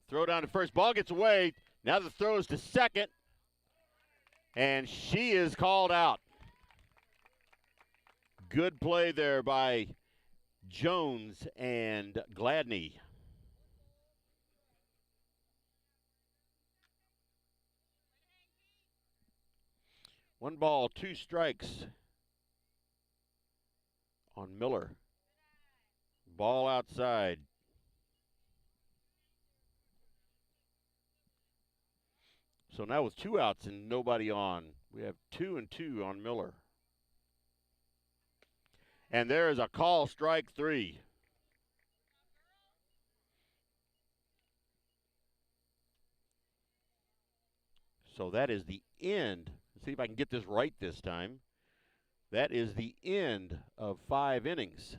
Speaker 1: Throw down to first. Ball gets away. Now the throw is to second. And she is called out. Good play there by Jones and Gladney. 1 ball, 2 strikes on Miller. Ball outside. So now with 2 outs and nobody on, we have 2 and 2 on Miller. And there is a call, strike 3. So that is the end. Let's see if I can get this right this time. That is the end of 5 innings.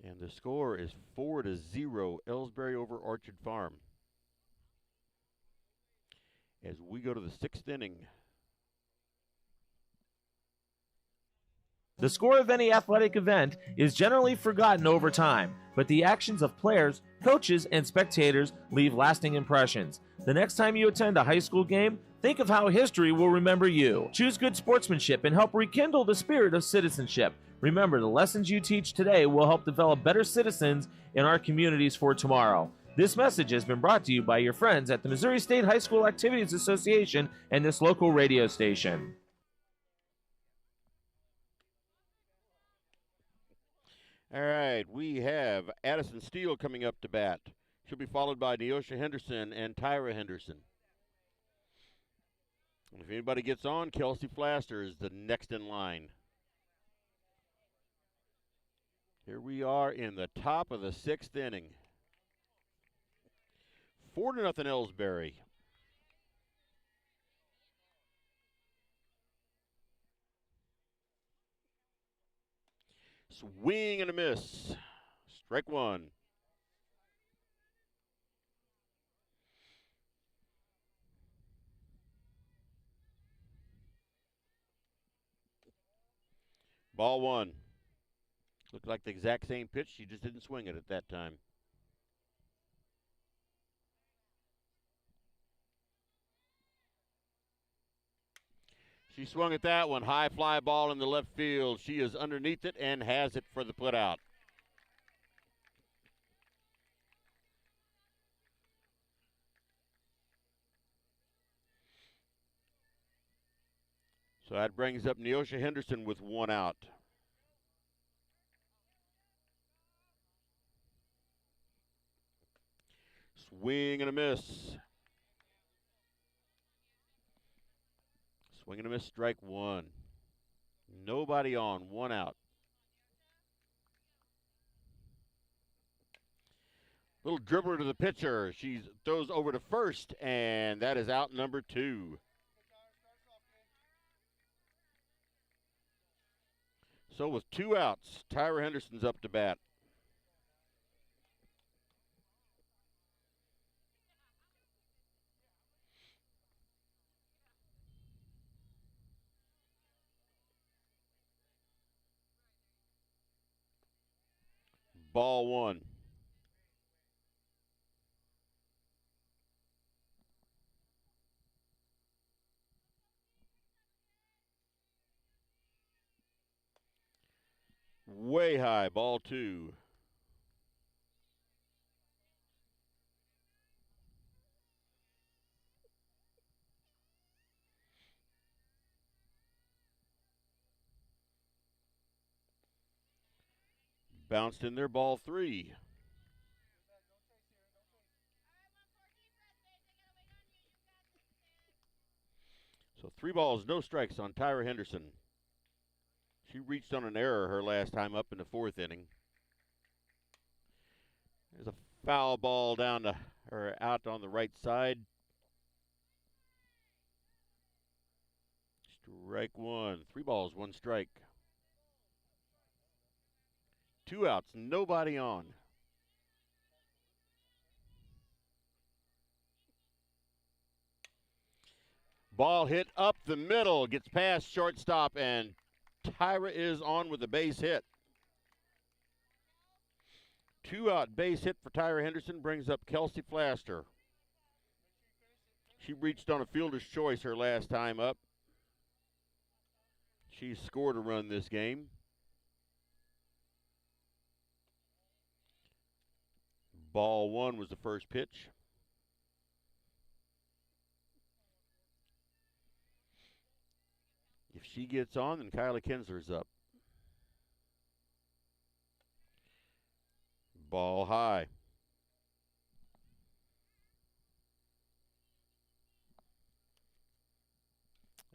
Speaker 1: And the score is 4-0, Elsberry over Orchard Farm. as we go to the 6th inning.
Speaker 6: The score of any athletic event is generally forgotten over time, but the actions of players, coaches, and spectators leave lasting impressions. The next time you attend a high school game, think of how history will remember you. Choose good sportsmanship and help rekindle the spirit of citizenship. Remember, the lessons you teach today will help develop better citizens in our communities for tomorrow. This message has been brought to you by your friends at the Missouri State High School Activities Association and this local radio station.
Speaker 1: All right, we have Addison Steele coming up to bat. She'll be followed by Neosha Henderson and Tyra Henderson. And if anybody gets on, Kelsey Flaster is the next in line. Here we are in the top of the 6th inning. 4-0 Elsberry. Swing and a miss. Strike one. Ball one. Looked like the exact same pitch. She just didn't swing it at that time. She swung at that one. High fly ball in the left field. She is underneath it and has it for the put out. So that brings up Neosha Henderson with 1 out. Swing and a miss. Swing and a miss, strike one. Nobody on, 1 out. Little dribbler to the pitcher. She throws over to first, and that is out number 2. So with 2 outs, Tyra Henderson's up to bat. Ball one. Way high, ball two. Bounced in there, ball three. So 3 balls, no strikes on Tyra Henderson. She reached on an error her last time up in the 4th inning. There's a foul ball down to or out on the right side. Strike one. 3 balls, 1 strike. 2 outs, nobody on. Ball hit up the middle, gets past shortstop, and Tyra is on with a base hit. 2-out base hit for Tyra Henderson brings up Kelsey Flaster. She reached on a fielder's choice her last time up. She scored a run this game. Ball one was the first pitch. If she gets on, then Kylie Kinsler's up. Ball high.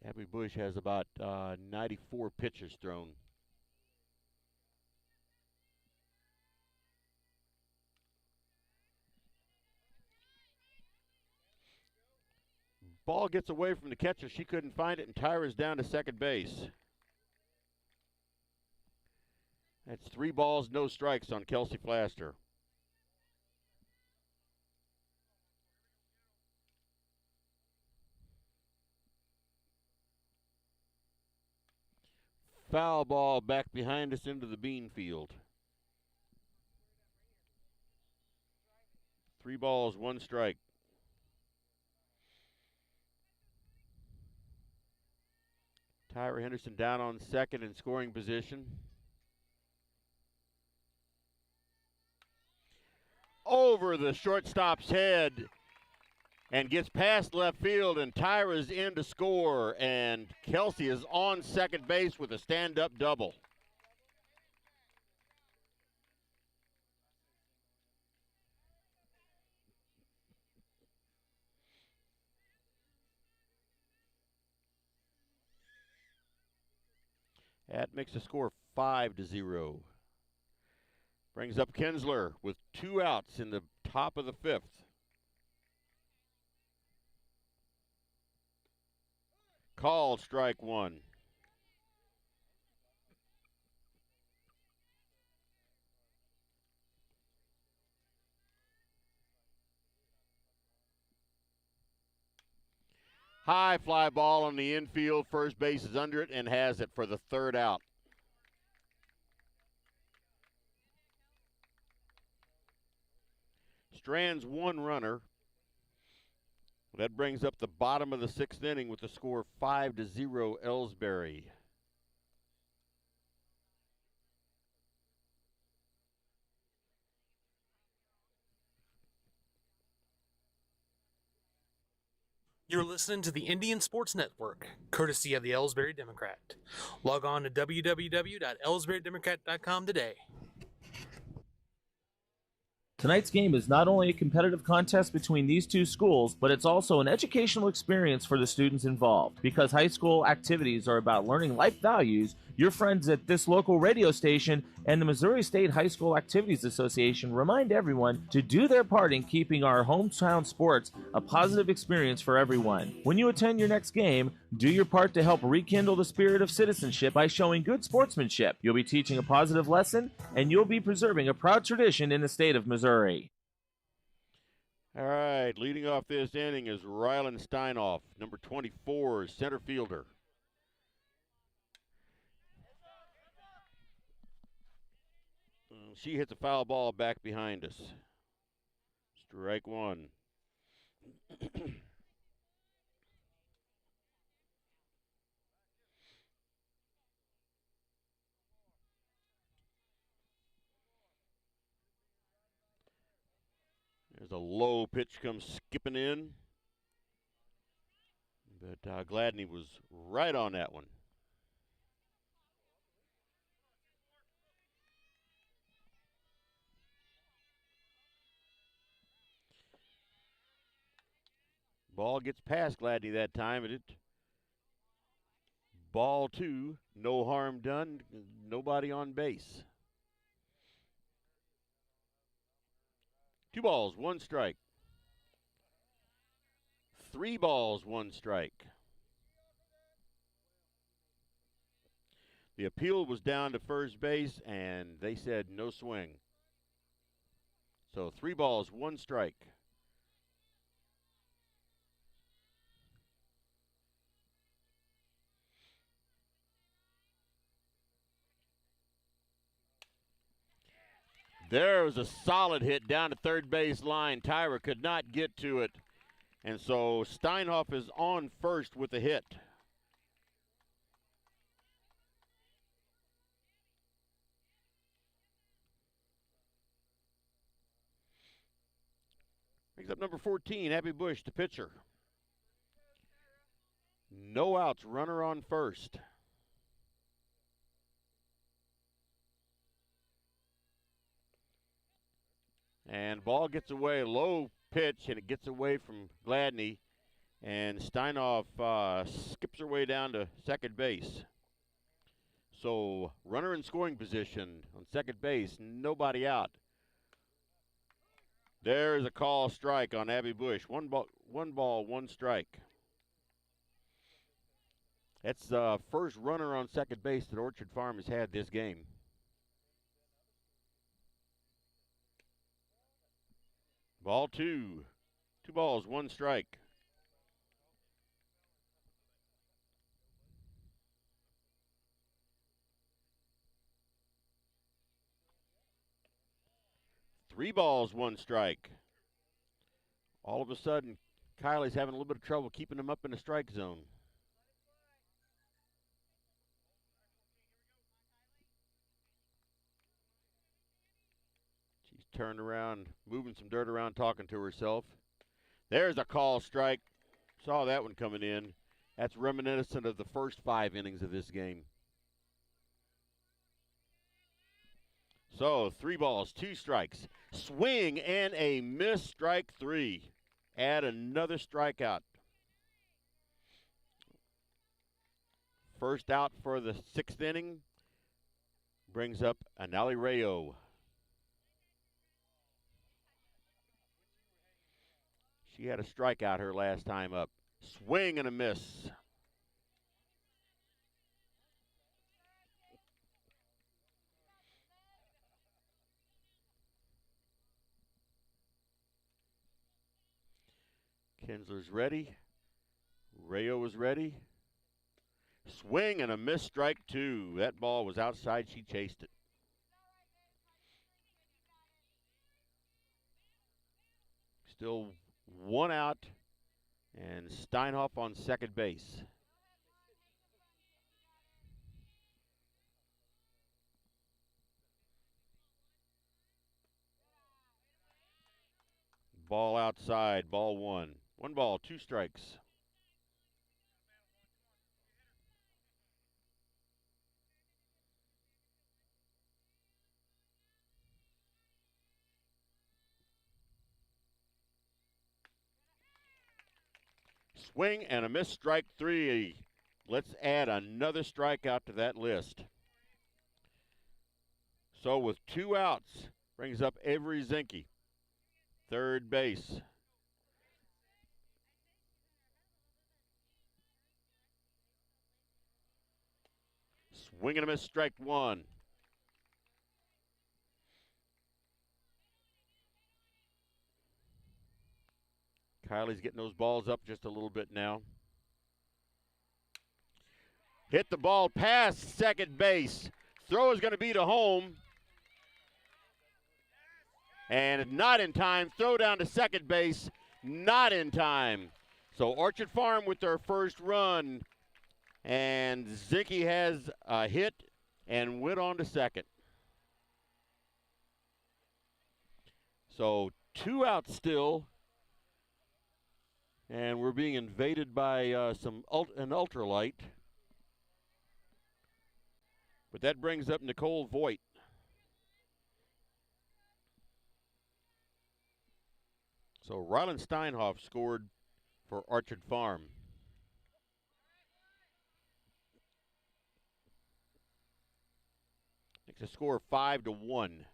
Speaker 1: Abby Bush has about 94 pitches thrown. Ball gets away from the catcher. She couldn't find it, and Tyra's down to second base. That's 3 balls, no strikes on Kelsey Flaster. foul ball back behind us into the bean field. 3 balls, 1 strike. Tyra Henderson down on second in scoring position. Over the shortstop's head and gets past left field, and Tyra's in to score, and Kelsey is on second base with a stand-up double. That makes the score 5-0. Brings up Kinsler with 2 outs in the top of the 5th. Called strike 1. High fly ball on the infield. First base is under it and has it for the 3rd out. Strands 1 runner. That brings up the bottom of the 6th inning with the score 5-0 Elsberry.
Speaker 11: You're listening to the Indian Sports Network, courtesy of the Elsberry Democrat. Log on to www.elsberrydemocrat.com today.
Speaker 6: Tonight's game is not only a competitive contest between these two schools, but it's also an educational experience for the students involved. Because high school activities are about learning life values, your friends at this local radio station and the Missouri State High School Activities Association remind everyone to do their part in keeping our hometown sports a positive experience for everyone. When you attend your next game, do your part to help rekindle the spirit of citizenship by showing good sportsmanship. You'll be teaching a positive lesson, and you'll be preserving a proud tradition in the state of Missouri.
Speaker 1: All right, leading off this inning is Rylan Steinoff, number 24, center fielder. She hits a foul ball back behind us. Strike 1. There's a low pitch comes skipping in. But Gladney was right on that one. Ball gets past Gladney that time, and ball 2, no harm done, nobody on base. 2 balls, 1 strike. 3 balls, 1 strike. The appeal was down to first base, and they said no swing. So 3 balls, 1 strike. There was a solid hit down to third base line. Tyra could not get to it. And so Steinhoff is on first with the hit. Brings up number 14, Abby Bush, the pitcher. No outs, runner on first. And ball gets away, low pitch, and it gets away from Gladney. And Steinhoff skips her way down to second base. So runner in scoring position on second base, nobody out. There's a call strike on Abby Bush. One ball, 1 strike. That's the first runner on second base that Orchard Farm has had this game. Ball 2. 2 balls, 1 strike. 3 balls, 1 strike. All of a sudden, Kylie's having a little bit of trouble keeping him up in the strike zone. She's turned around, moving some dirt around, talking to herself. There's a call strike. Saw that one coming in. That's reminiscent of the first 5 innings of this game. So 3 balls, 2 strikes. Swing and a miss, strike 3. Add another strikeout. First out for the 6th inning brings up Anali Rayo. She had a strikeout her last time up. Swing and a miss. Kinsler's ready. Rayo is ready. Swing and a miss, strike 2. That ball was outside. She chased it. Still 1 out, and Steinhoff on second base. Ball outside, ball 1. 1 ball, 2 strikes. Swing and a miss, strike 3. Let's add another strikeout to that list. So with 2 outs, brings up Avery Zinke, third base. Swing and a miss, strike 1. Kylie's getting those balls up just a little bit now. Hit the ball past second base. Throw is going to be to home. And not in time. Throw down to second base. Not in time. So Orchard Farm with their first run. And Zinke has a hit and went on to second. So 2 outs still. And we're being invaded by an ultralight. But that brings up Nicole Voigt. So Rylan Steinhoff scored for Orchard Farm. Makes a score of 5-1.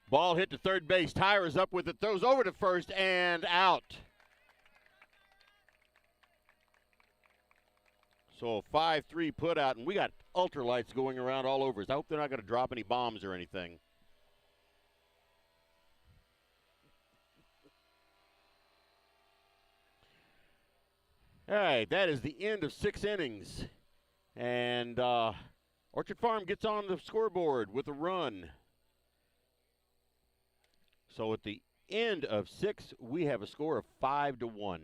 Speaker 1: Ball hit to third base. Tyra's up with it. Throws over to first and out. So a 5-3 put out, and we got ultralights going around all over us. I hope they're not going to drop any bombs or anything. All right, that is the end of 6 innings. And Orchard Farm gets on the scoreboard with a run. So at the end of 6, we have a score of 5-1.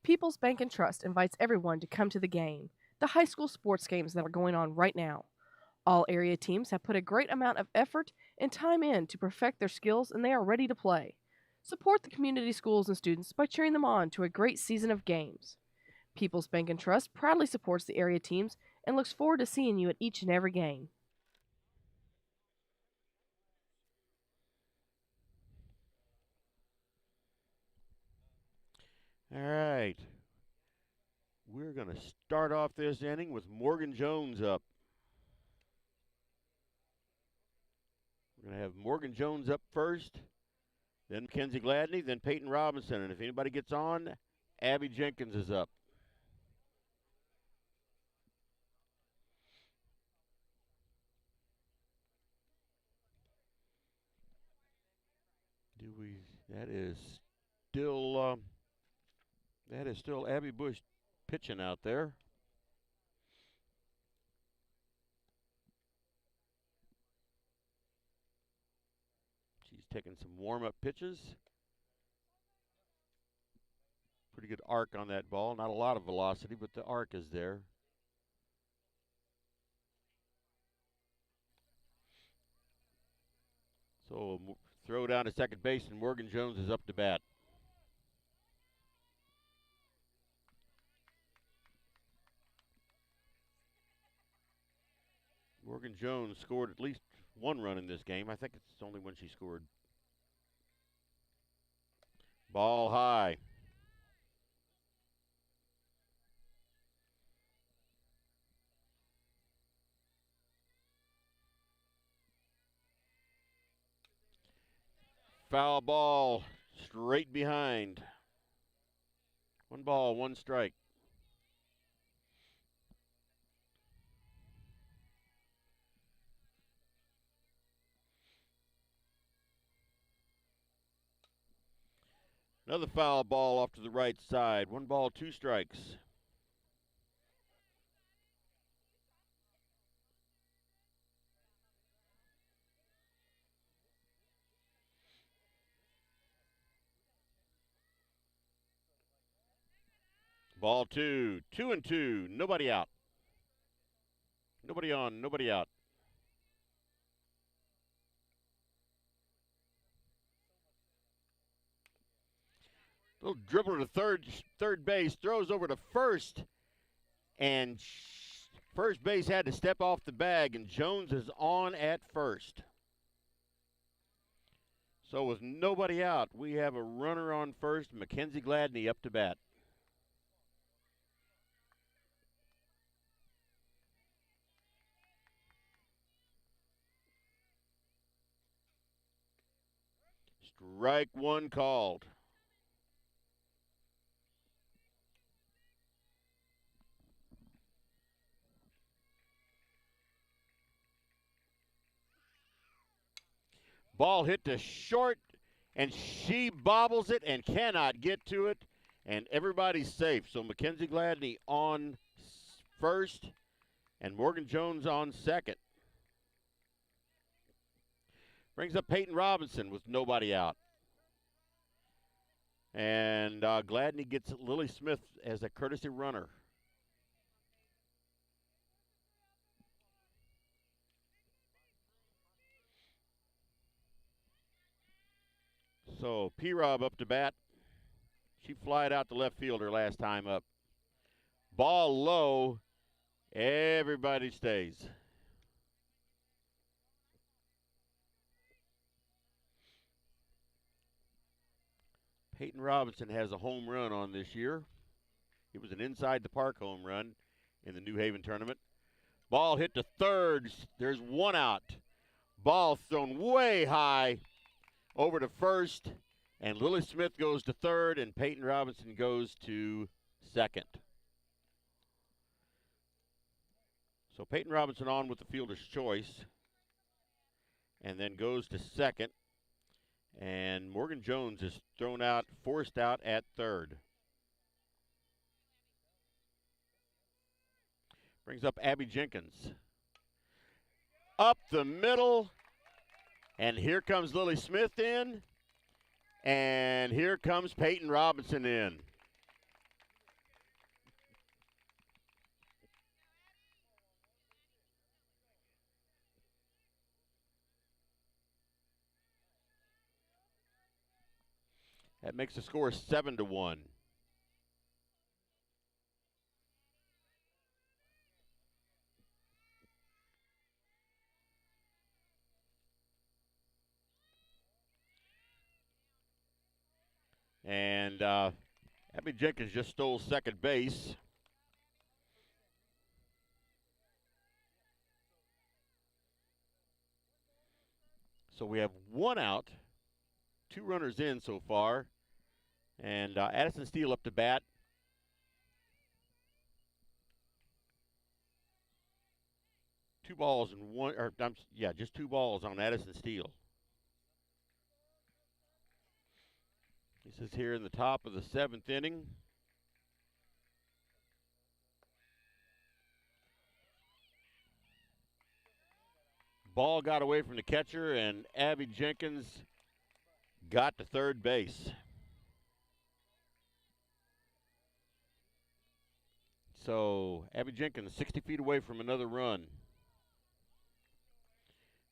Speaker 12: People's Bank and Trust invites everyone to come to the game, the high school sports games that are going on right now. All area teams have put a great amount of effort and time in to perfect their skills, and they are ready to play. Support the community schools and students by cheering them on to a great season of games. People's Bank and Trust proudly supports the area teams and looks forward to seeing you at each and every game.
Speaker 1: All right. We're going to start off this inning with Morgan Jones up. We're going to have Morgan Jones up first, then Mackenzie Gladney, then Peyton Robinson. And if anybody gets on, Abby Jenkins is up. That is still Abby Bush pitching out there. taking some warm-up pitches. Pretty good arc on that ball. Not a lot of velocity, but the arc is there. So throw down to second base, and Morgan Jones is up to bat. Morgan Jones scored at least one run in this game. I think it's only when she scored. Ball high. Foul ball straight behind. 1 ball, 1 strike. Another foul ball off to the right side. 1 ball, 2 strikes. Ball 2, 2-2, nobody out. Nobody on, nobody out. Little dribble to third base, throws over to first, and first base had to step off the bag, and Jones is on at first. So with nobody out, we have a runner on first, Mackenzie Gladney up to bat. Strike 1 called. Ball hit to short, and she bobbles it and cannot get to it, and everybody's safe. So Mackenzie Gladney on first, and Morgan Jones on second. Brings up Peyton Robinson with nobody out. And Gladney gets Lily Smith as a courtesy runner. So P-Rob up to bat. She flied out to left fielder last time up. Ball low. Everybody stays. Peyton Robinson has a home run on this year. It was an inside the park home run in the New Haven tournament. Ball hit to third. There's 1 out. Ball thrown way high over to first, and Lily Smith goes to third, and Peyton Robinson goes to second. So Peyton Robinson on with the fielder's choice, and then goes to second, and Morgan Jones is thrown out, forced out at third. Brings up Abby Jenkins. Up the middle. And here comes Lily Smith in. And here comes Peyton Robinson in. That makes the score 7-1. And Abby Jenkins just stole second base. So we have 1 out, 2 runners in so far. And Addison Steele up to bat. Two balls and one, or just 2 balls on Addison Steele. This is here in the top of the 7th inning. Ball got away from the catcher, and Abby Jenkins got to third base. So Abby Jenkins 60 feet away from another run.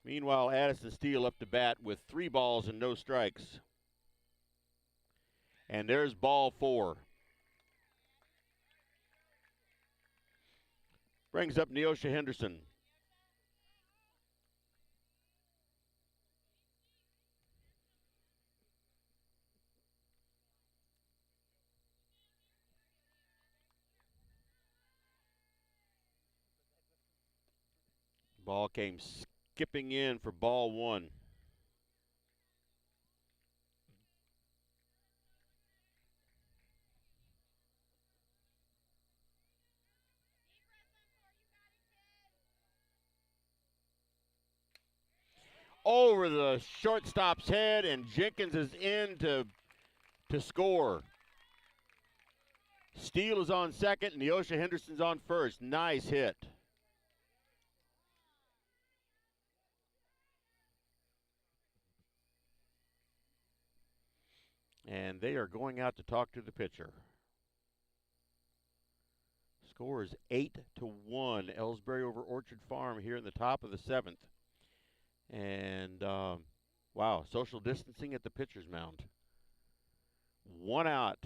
Speaker 1: Meanwhile, Addison Steele up to bat with 3 balls and no strikes. And there's ball 4. Brings up Neosha Henderson. Ball came skipping in for ball 1. Over the shortstop's head, and Jenkins is in to score. Steele is on second, and Neosha Henderson's on first. Nice hit. And they are going out to talk to the pitcher. Score is 8-1. Elsberry over Orchard Farm here in the top of the 7th. And, wow, social distancing at the pitcher's mound. 1 out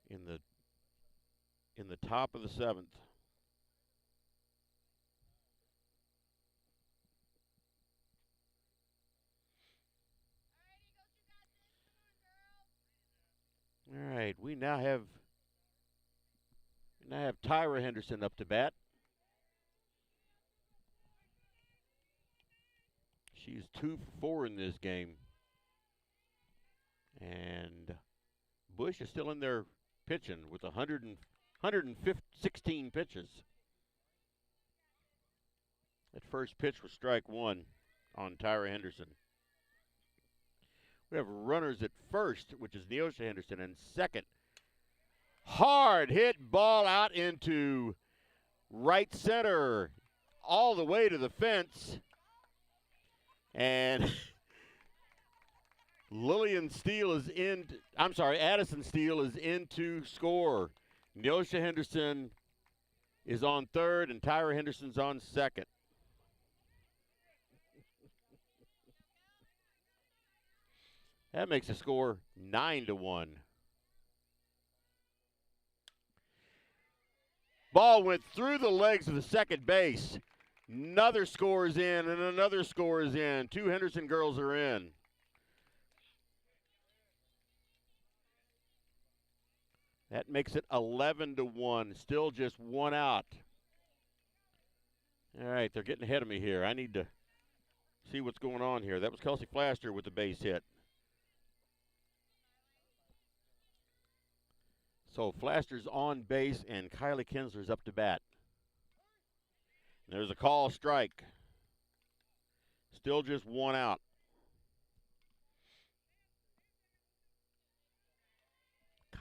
Speaker 1: in the top of the 7th. All right, we now have Tyra Henderson up to bat. She's 2 for 4 in this game. And Bush is still in there pitching with 116 pitches. That first pitch was strike 1 on Tyra Henderson. We have runners at first, which is Neosha Henderson, and second. Hard hit ball out into right center, all the way to the fence. And Addison Steele is in to score. Neosha Henderson is on third, and Tyra Henderson's on second. That makes the score 9-1. Ball went through the legs of the second base. Another score is in, and another score is in. 2 Henderson girls are in. That makes it 11-1. Still just 1 out. All right, they're getting ahead of me here. I need to see what's going on here. That was Kelsey Flaster with the base hit. So Flaster's on base, and Kylie Kinsler's up to bat. And there's a call strike. Still just 1 out.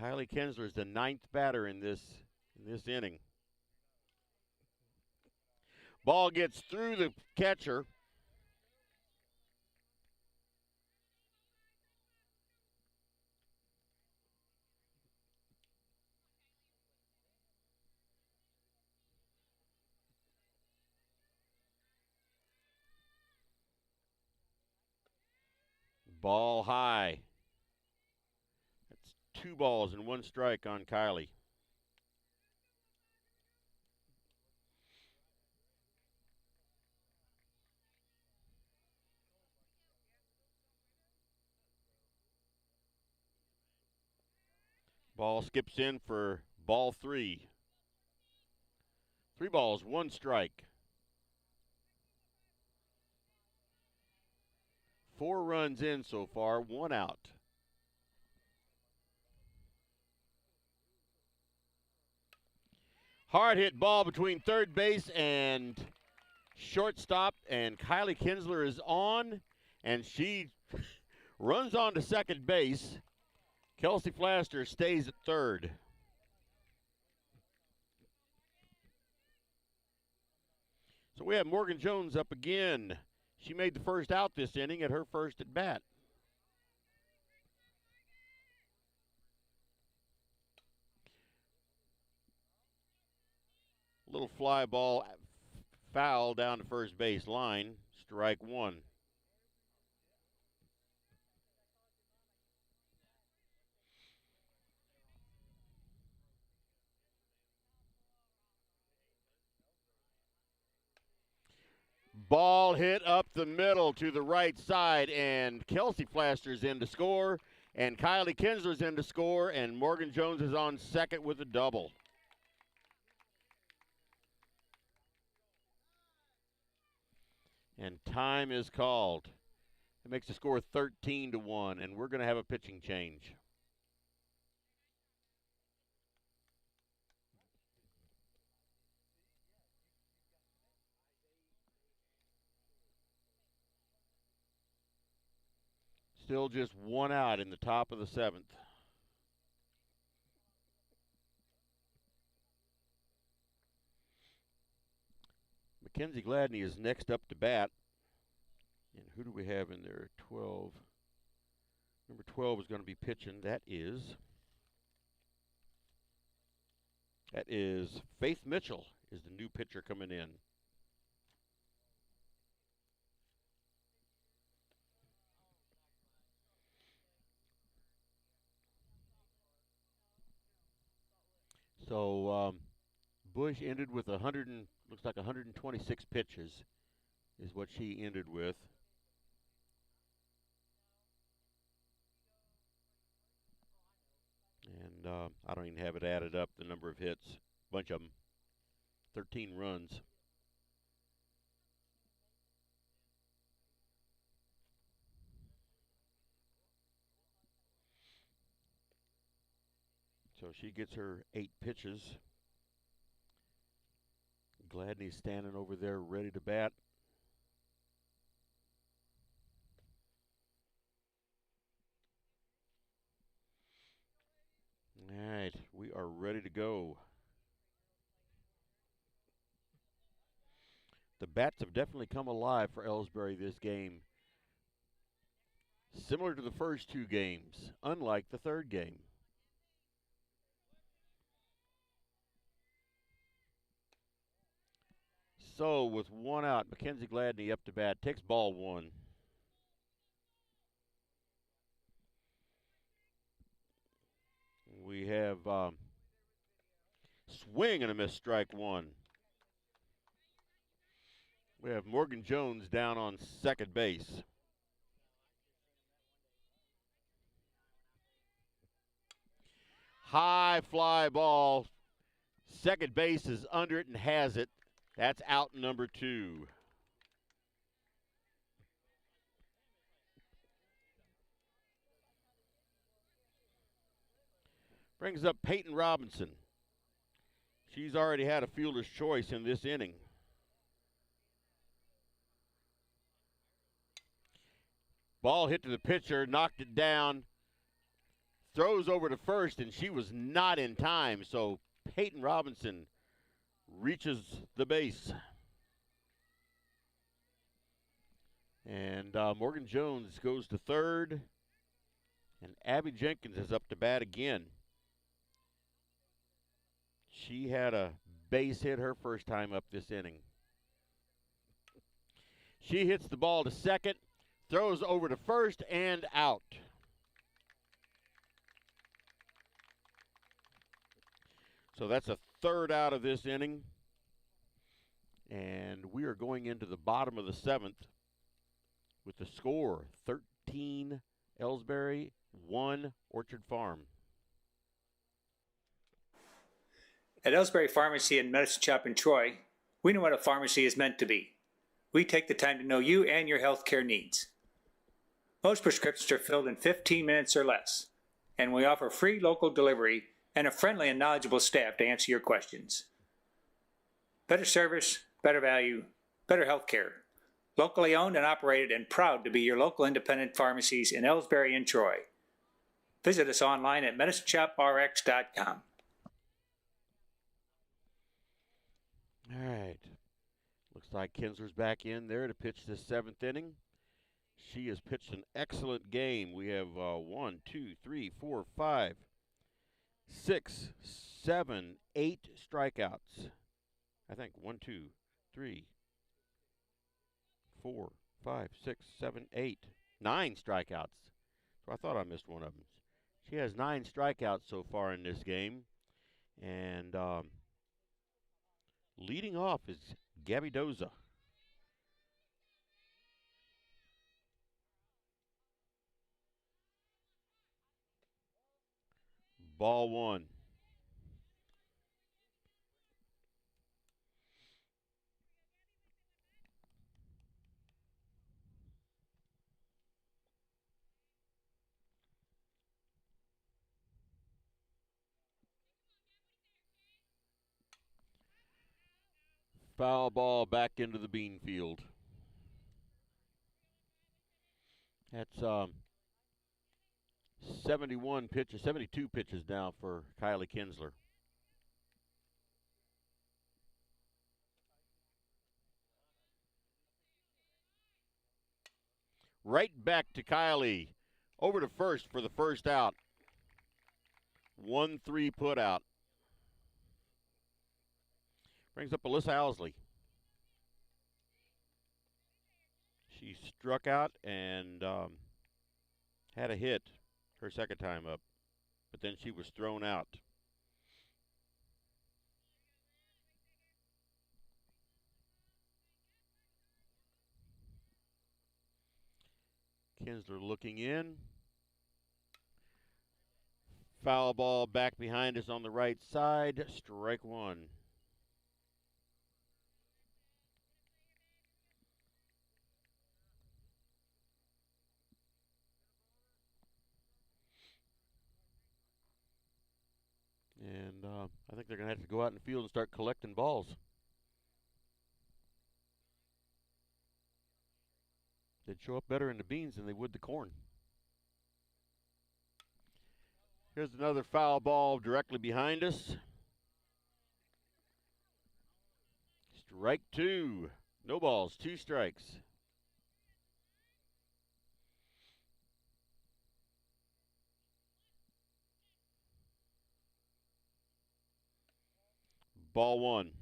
Speaker 1: Kylie Kinsler is the 9th batter in this inning. Ball gets through the catcher. Ball high. That's 2 balls and 1 strike on Kylie. Ball skips in for ball 3. 3 balls, 1 strike. 4 runs in so far, 1 out. Hard hit ball between third base and shortstop, and Kylie Kinsler is on, and she runs on to second base. Kelsey Flaster stays at third. So we have Morgan Jones up again. She made the first out this inning at her first at bat. Little fly ball, foul down to first base line. Strike one. Ball hit up the middle to the right side, and Kelsey Flaster's in to score, and Kylie Kinsler's in to score, and Morgan Jones is on second with a double. And time is called. It makes the score 13-1, and we're going to have a pitching change. Still just one out in the top of the seventh. Mackenzie Gladney is next up to bat. And who do we have in there? 12. Number 12 is going to be pitching. That is Faith Mitchell is the new pitcher coming in. So Bush ended with looks like 126 pitches is what she ended with. And I don't even have it added up, the number of hits. Bunch of them. 13 runs. So she gets her 8 pitches. Gladney's standing over there ready to bat. All right, we are ready to go. The bats have definitely come alive for Elsberry this game. Similar to the first 2 games, unlike the third game. So with one out, Mackenzie Gladney up to bat, takes ball 1. We have swing and a miss, strike 1. We have Morgan Jones down on second base. High fly ball. Second base is under it and has it. That's out number 2. Brings up Peyton Robinson. She's already had a fielder's choice in this inning. Ball hit to the pitcher, knocked it down, throws over to first, and she was not in time, so Peyton Robinson reaches the base. And Morgan Jones goes to third, and Abby Jenkins is up to bat again. She had a base hit her first time up this inning. She hits the ball to second, throws over to first, and out. So that's a third out of this inning. And we are going into the bottom of the seventh with the score 13 Elsberry, 1 Orchard Farm.
Speaker 13: At Elsberry Pharmacy and Medicine Shop in Troy, we know what a pharmacy is meant to be. We take the time to know you and your healthcare needs. Most prescriptions are filled in 15 minutes or less, and we offer free local delivery and a friendly and knowledgeable staff to answer your questions. Better service, better value, better healthcare. Locally owned and operated and proud to be your local independent pharmacies in Elsberry and Troy. Visit us online at medicineshoprx.com.
Speaker 1: All right. Looks like Kinsler's back in there to pitch this 7th inning. She has pitched an excellent game. We have 1, 2, 3, 4, 5, 6, 7, 8 strikeouts I think 1, 2, 3, 4, 5, 6, 7, 8, 9 strikeouts. So I thought I missed one of them. She has 9 strikeouts so far in this game. And leading off is Gabby Doza. Ball 1. Foul ball back into the bean field. That's 72 pitches now for Kylie Kinsler. Right back to Kylie. Over to first for the first out. 1-3 put out. Brings up Alyssa Owsley. She struck out and had a hit her second time up, but then she was thrown out. Kinsler looking in. Foul ball back behind us on the right side. Strike 1. And I think they're going to have to go out in the field and start collecting balls. They'd show up better in the beans than they would the corn. Here's another foul ball directly behind us. Strike 2. No balls, 2 strikes. Ball 1.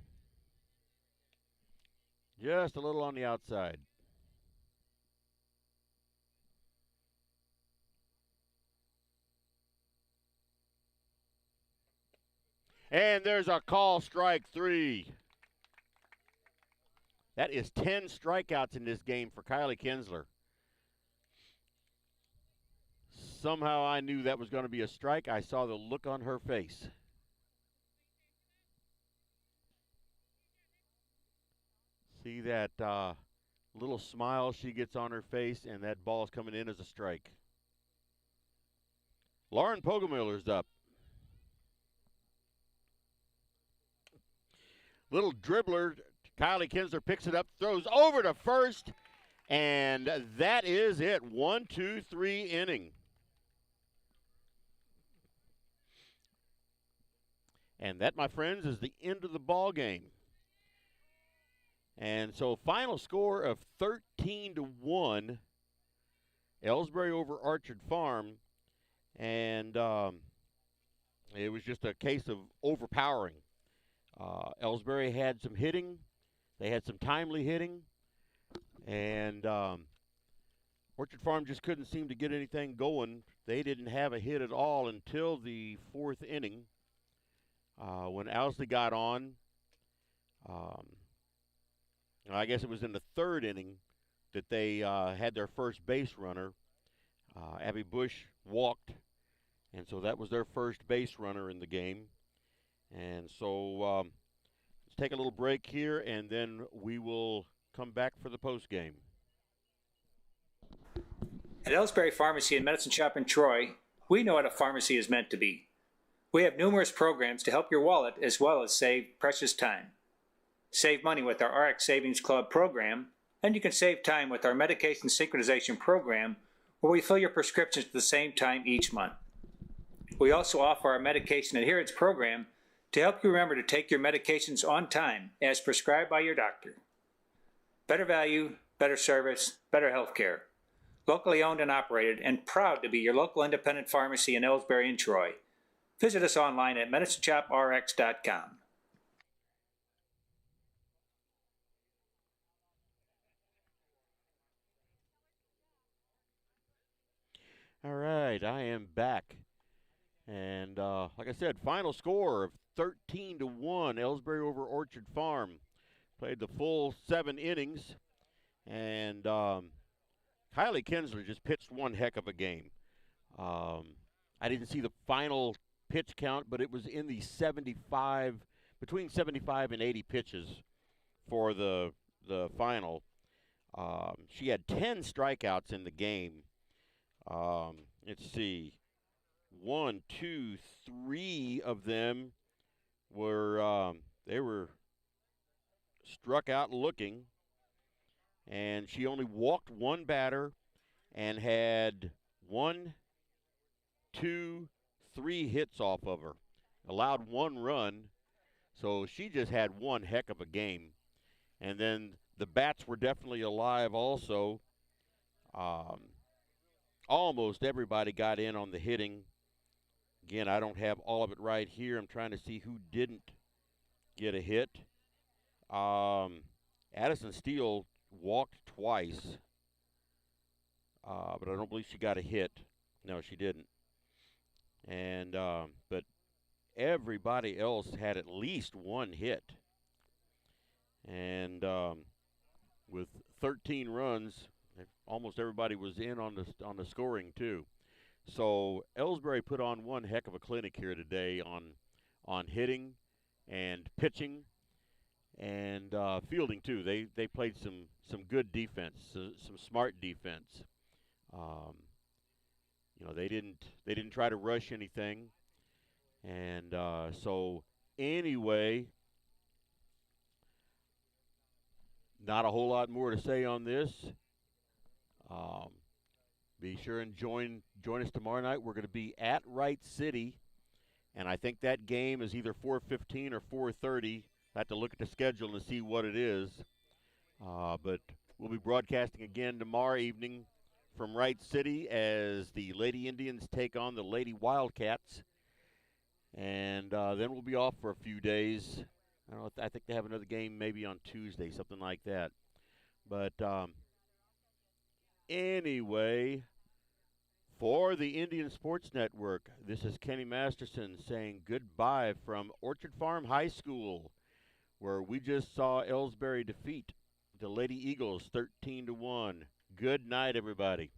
Speaker 1: Just a little on the outside. And there's a call, strike 3. That is 10 strikeouts in this game for Kylie Kinsler. Somehow I knew that was going to be a strike. I saw the look on her face. See that little smile she gets on her face, and that ball's coming in as a strike. Lauren Poggemiller's up. Little dribbler, Kylie Kinsler picks it up, throws over to first, and that is it. 1, 2, 3 inning. And that, my friends, is the end of the ball game. And so final score of 13-1, Elsberry over Orchard Farm, and it was just a case of overpowering. Elsberry had some hitting. They had some timely hitting. And Orchard Farm just couldn't seem to get anything going. They didn't have a hit at all until the 4th inning when Owsley got on. I guess it was in the 3rd inning that they had their first base runner. Abby Bush walked, and so that was their first base runner in the game. And so let's take a little break here, and then we will come back for the post game.
Speaker 13: At Elsberry Pharmacy and Medicine Shop in Troy, we know what a pharmacy is meant to be. We have numerous programs to help your wallet as well as save precious time. Save money with our RX Savings Club program, and you can save time with our medication synchronization program, where we fill your prescriptions at the same time each month. We also offer our medication adherence program to help you remember to take your medications on time as prescribed by your doctor. Better value, better service, better health care. Locally owned and operated, and proud to be your local independent pharmacy in Elsberry and Troy. Visit us online at medicineshoprx.com.
Speaker 1: right, I am back. And like I said, final score of 13-1, Elsberry over Orchard Farm. Played the full 7 innings, and Kylie Kinsler just pitched one heck of a game. I didn't see the final pitch count, but it was in the between 75 and 80 pitches for the final. She had 10 strikeouts in the game. Let's see. 1, 2, 3 of them were they were struck out looking, and she only walked one batter and had 1, 2, 3 hits off of her. Allowed 1 run, so she just had one heck of a game. And then the bats were definitely alive also. Almost everybody got in on the hitting. Again, I don't have all of it right here. I'm trying to see who didn't get a hit. Addison Steele walked twice, but I don't believe she got a hit. No, she didn't. And but everybody else had at least one hit. And with 13 runs, almost everybody was in on the scoring too. So Elsberry put on one heck of a clinic here today on hitting and pitching and fielding too. They played some good defense, some smart defense. They didn't try to rush anything, and so anyway, not a whole lot more to say on this. Be sure and join us tomorrow night. We're going to be at Wright City, and I think that game is either 4:15 or 4:30. I have to look at the schedule and see what it is. But we'll be broadcasting again tomorrow evening from Wright City as the Lady Indians take on the Lady Wildcats, and then we'll be off for a few days. I think they have another game maybe on Tuesday, something like that. But anyway, for the Indian Sports Network, this is Kenny Masterson saying goodbye from Orchard Farm High School, where we just saw Elsberry defeat the Lady Eagles 13-1. Good night, everybody.